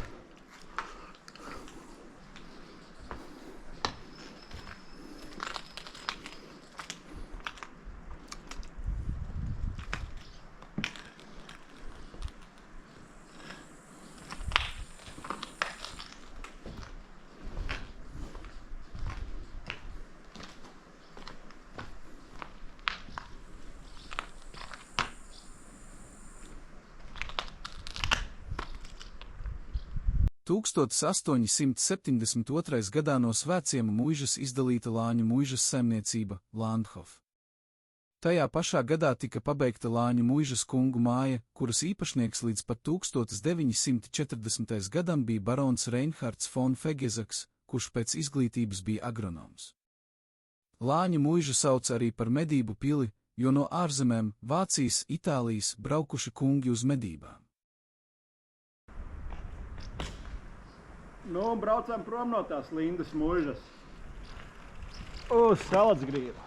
1872. gadā no Svētciema muižas izdalīta Lāņu muižas saimniecība Landhof. Tajā pašā gadā tika pabeigta Lāņu muižas kungu māja, kuras īpašnieks līdz pat 1940. gadam bija barons Reinhards von Fegezaks, kurš pēc izglītības bija agronoms. Lāņu muižu sauc arī par medību pili, jo no ārzemēm, Vācijas, Itālijas, braukuši kungi uz medībām. Nu, braucam prom no tās Lindas muižas uz Salacgrīvu.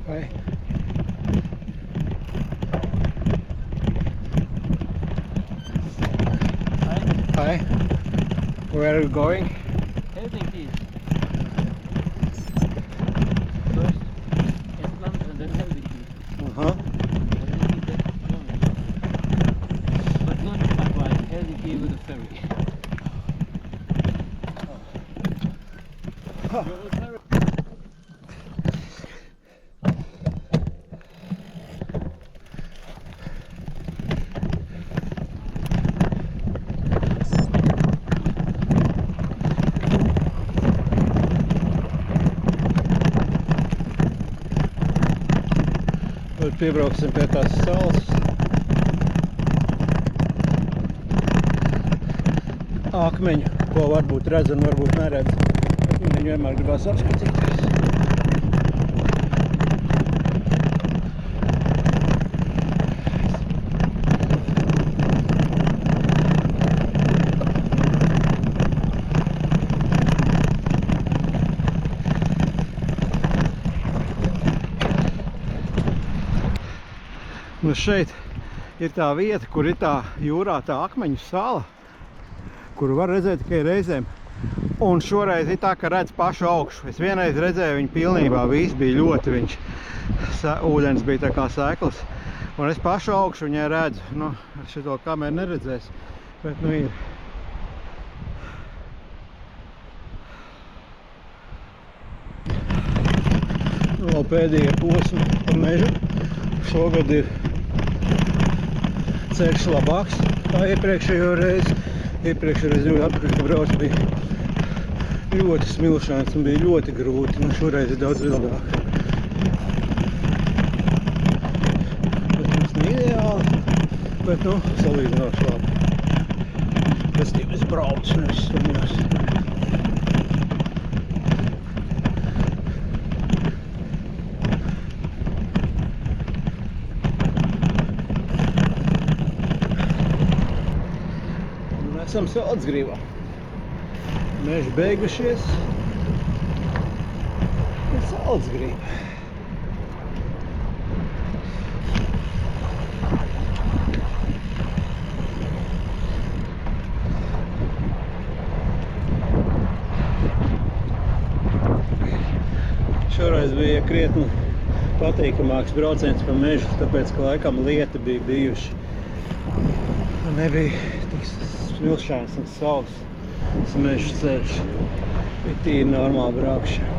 Hi. Hi. Where are you going? Helsinki. First Estland and then Helsinki. Uh-huh. Helsinki to Germany. But not by flight. Helsinki with a ferry. Huh. You're a ferry. Piebrauksim pie tās salas. Akmeņu, ko varbūt redz un varbūt neredz. Viņu vienmēr gribās apskatīties. Nu šeit ir tā vieta, kur ir tā jūrā tā akmeņu sala, kuru var redzēt tikai reizēm. Un šoreiz ir tā, ka redz pašu augšu. Es vienreiz redzēju viņu pilnībā, viss bija ļoti ūdens bija tā kā sekls. Un es pašu augšu viņai redzu. Nu, ar šito kameru neredzēs, bet nu ir. Vēl pēdējie posmi pa mežu. Šogad ir ceļš labāks kā iepriekšējo reizi. Iepriekšējo reizi ļoti atpakaļ, ka brauc bija ļoti smilšāns un bija ļoti grūti. Nu, šoreiz ir daudz vildāk. Bet mums ne ideāli, bet nu, salīdzinoši labi. Pēc tiem es braucu, nevis slimjos. Esam Saldzgrīvā. Meži beigušies. Un Saldzgrīva. Šoreiz bija krietni patīkamāks brauciens pa mežu, tāpēc, ka laikam lieta bija bijuši. Nebija tik smilšāns un sauss meža ceļš. Bija tīri normāli braukšana.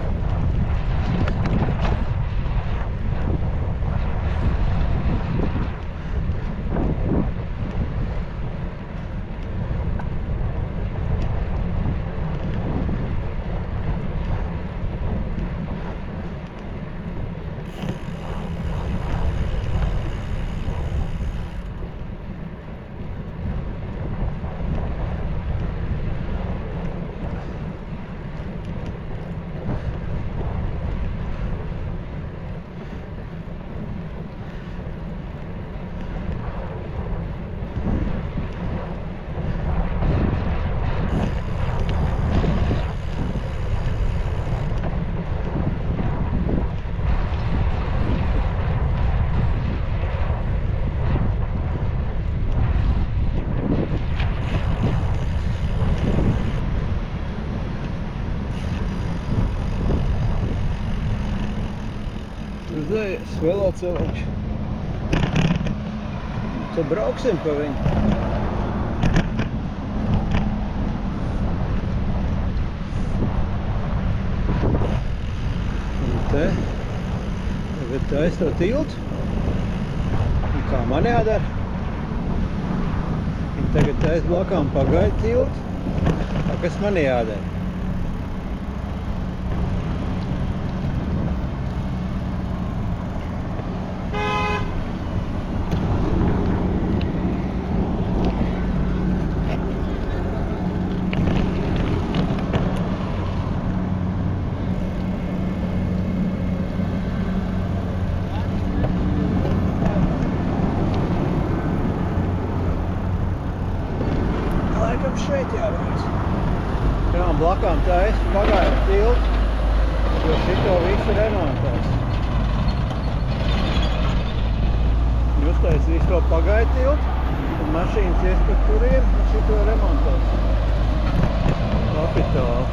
Redzējies, vēl cilvēks. Tad brauksim pa viņu. Un te, tagad taisa to tiltu. Un kā man jādara? Viņi tagad taisa blakām pagaidu tiltu. Tā kas man jādara? Šeit jābrauc. Jā, un blakām taisa pagaidu tiltu, jo šito visu remontēs. Uztais visu to pagaidu tiltu, un mašīnas ies par turien, un šito remontēs. Kapitāli.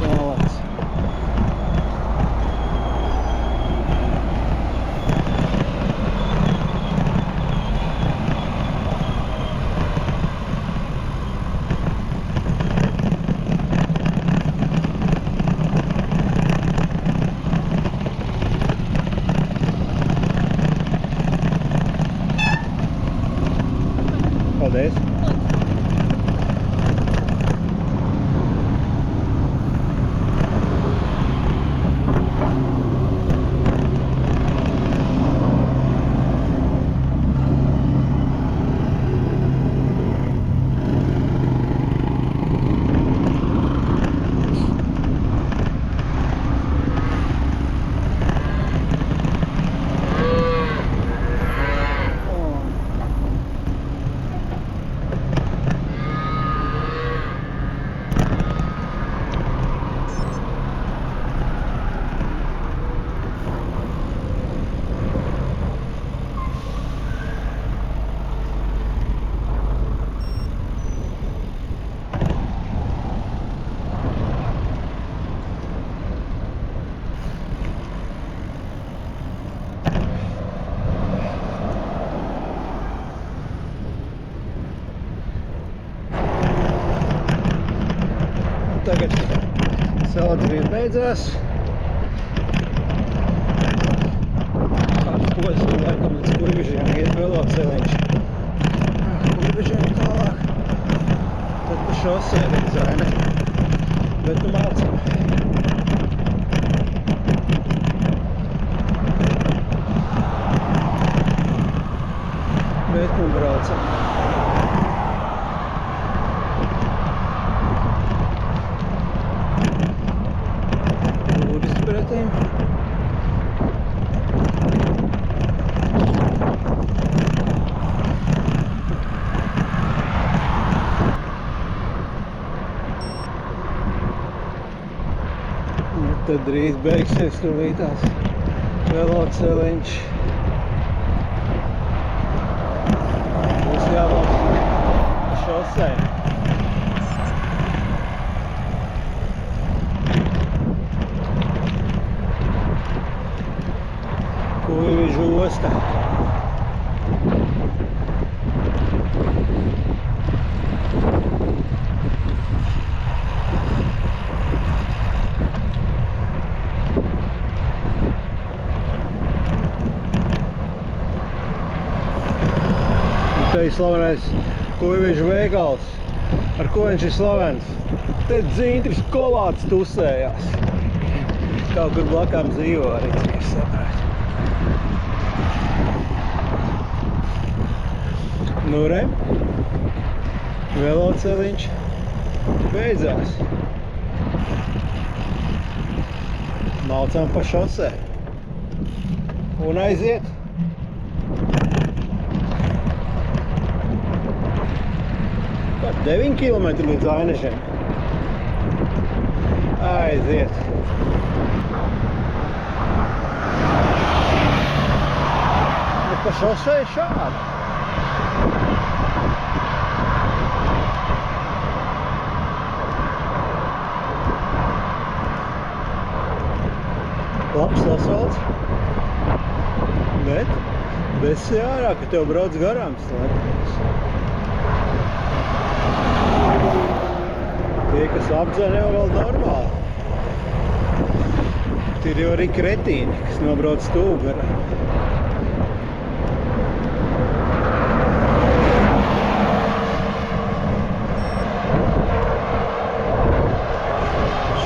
Salats. Paldies! tagad saudzības beidzās. Atpostam laikam līdz Kuivižiem iet veloceliņš. Kuivižiem tālāk. Tad pa šosē Zaine. Bet nu mācam. Bet nu braucam. Turisti pretīm. Tad drīz beigsies tūlītās veloceliņš. Būs jābrauc pa šosei. Kuivižu osta. Te ir slavenais Kuivižu veikals. Ar ko viņš ir slavens? Te Dzintris Kolāts tusējās. Kaut kur blakām dzīvo arī, cik es sapratu. Nu re, veloceliņš beidzās. Malcām pa šosē. Un aiziet. Pat 9 km līdz Ainežiem. Aiziet. Nu, pa šosei šādi. Labs asfalts. Bet besi ārā, ka tev brauc garām slēpties. Tie, kas apdzen, jau vēl normāli. Tie ir jau arī kretīni, kas nobrauc stūgu garām.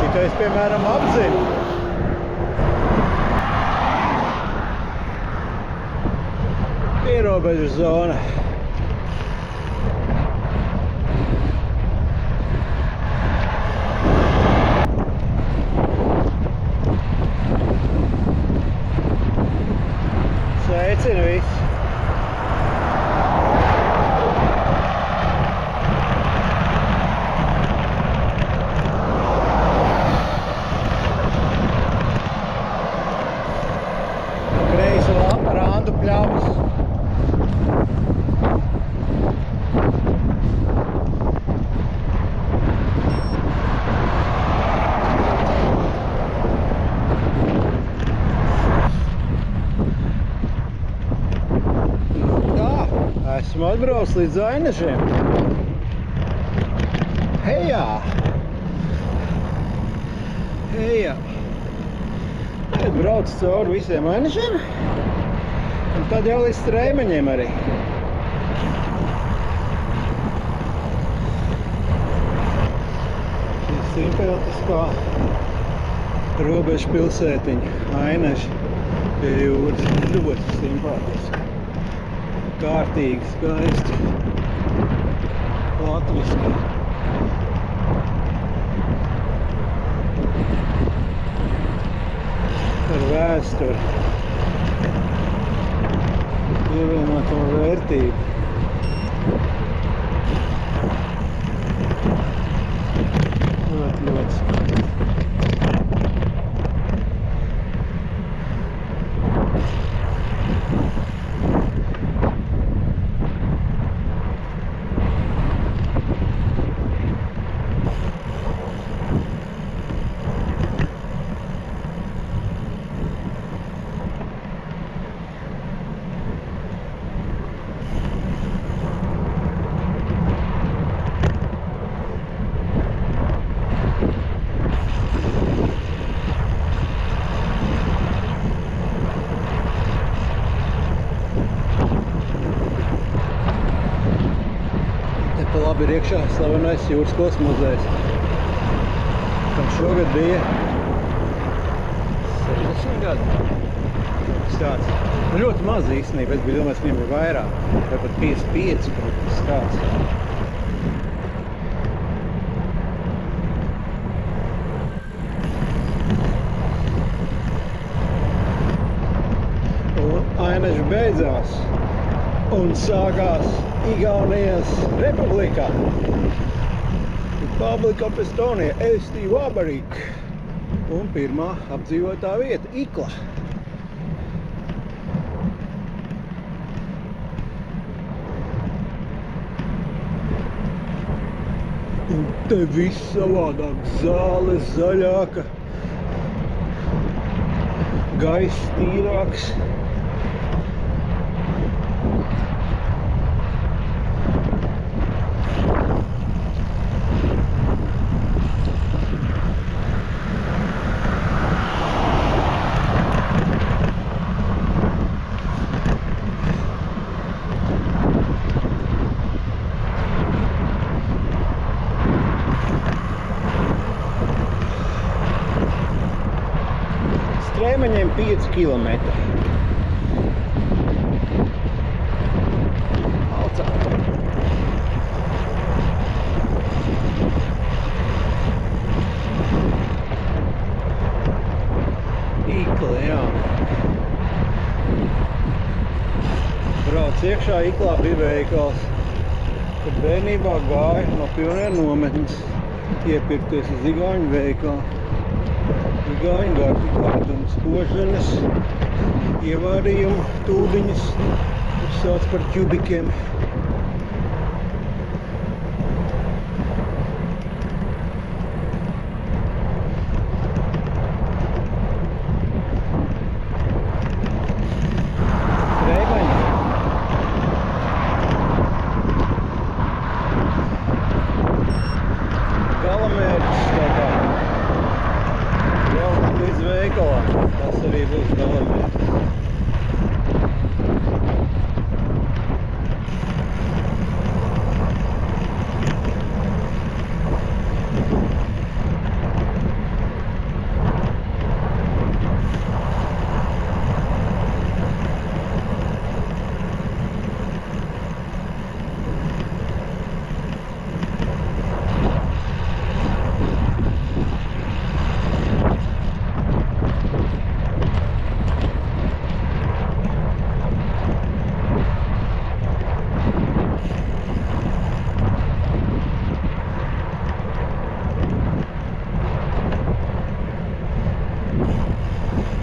Šitais, piemēram, apdzina. Ierobežu zona. Sveicinu visi! Kreisa lapa, randu pļavas. Esmu atbraucis līdz Ainežiem. Hejā! Hejā! Tad brauc cauri visiem Ainežiem. Un tad jau līdz Streimeņiem arī. Šī simpētiskā robežu pilsētiņa Aineži pie jūras. Ļoti simpātiski. Kārtīgi, skaisti, latviski. Ar vēsturi. Pievienoto vērtību. Ļoti skaisti. Pa labi ir iekšā slavenais Jūrskolas muzejs. Kam šogad bija 60 gadi. Tāds. Ļoti maz īstenībā, es biju domājis, ka viņam ir vairāk. Vai pat 55, kaut kas tāds. Ainaži beidzās un sākās Igaunijas republikā. Republika of Estonia, Eesti Vabariik. Un pirmā apdzīvotā vieta Ikla. Un te viss savādāk, zāle zaļāka, gaiss tīrāks. Strēmeņiem 5 kilometri. Alcāk. Ikla, jā. Brauc iekšā, Iklā bija veikals. Kad bērnībā gāja no Pionieru nometnes iepirkties uz Igauņu veikalu. Igauņu gardums, koženas, ievārījumu tūdiņas, kurš sauc par ķubikiem. Galamērķis tādā. Līdz veikalā. Tas arī būs galamērķis.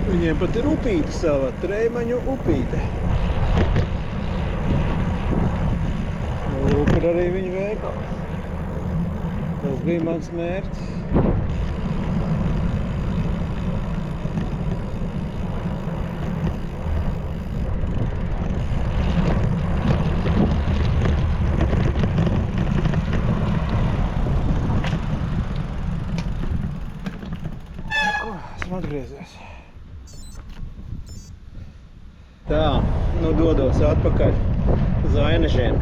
Viņiem pat ir upīte sava, Treimaņu upīte. Lūk, ir arī viņa veikals. Tas bija mans mērķis. Esmu atgriezies. Tā, nu dodos atpakaļ uz Ainažiem.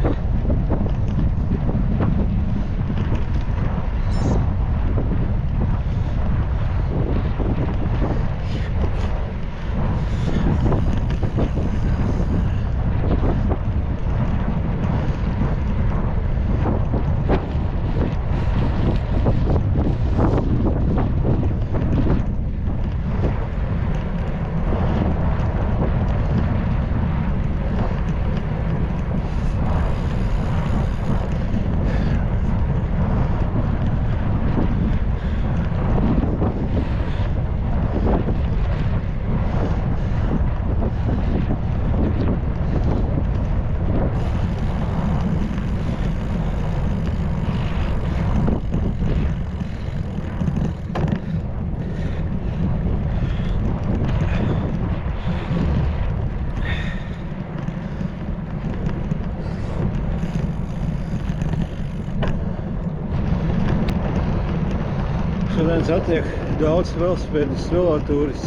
Šodien satiek daudz velosipēdus, velotūris.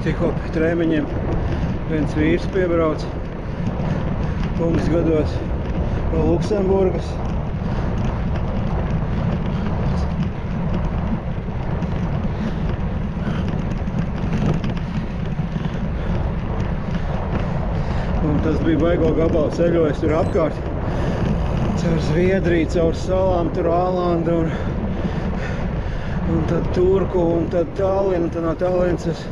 Tikko pie Treimaņiem viens vīrs piebrauc, kungs gados no Luksemburgas. Tas bija baigo gabalu ceļojis tur apkārt. Caur Zviedriju, caur salām, tur Ālandu un tad Turku un tad Tallinu. Tad no Tallinas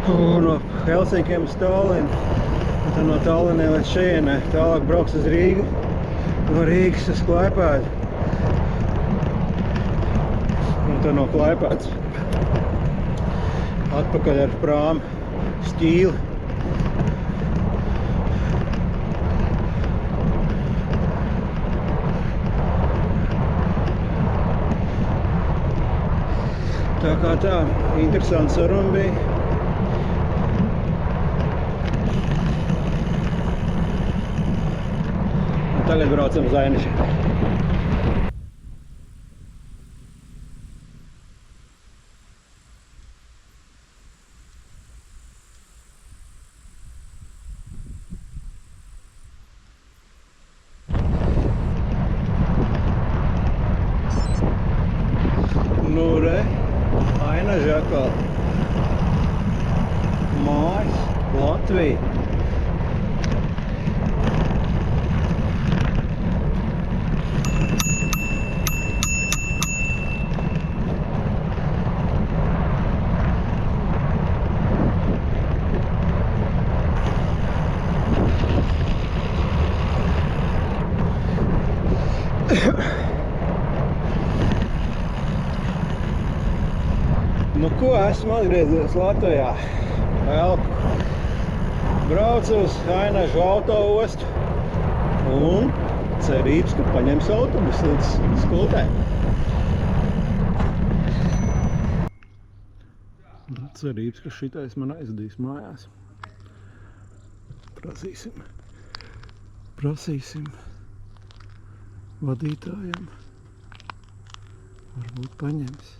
no Helsinkiem uz Tallinu. Un tad no Tallinē līdz šejienē. Tālāk brauks uz Rīgu. No Rīgas uz Klaipēdu. Un tad no Klaipēdas atpakaļ ar prāmu Šķīli. Tā kā tā, interesanta saruna bija. Un tagad braucam uz Ainišiem. Nu re, Ainaži atkal. Mājas, Latvija. Nu ko, esmu atgriezies Latvijā. Elpu. Braucu uz Ainažu autoostu un cerības, ka paņems autobusu līdz skolotē. Cerības, ka šitais man aizdīs mājās. Prasīsim vadītājam. Varbūt paņems.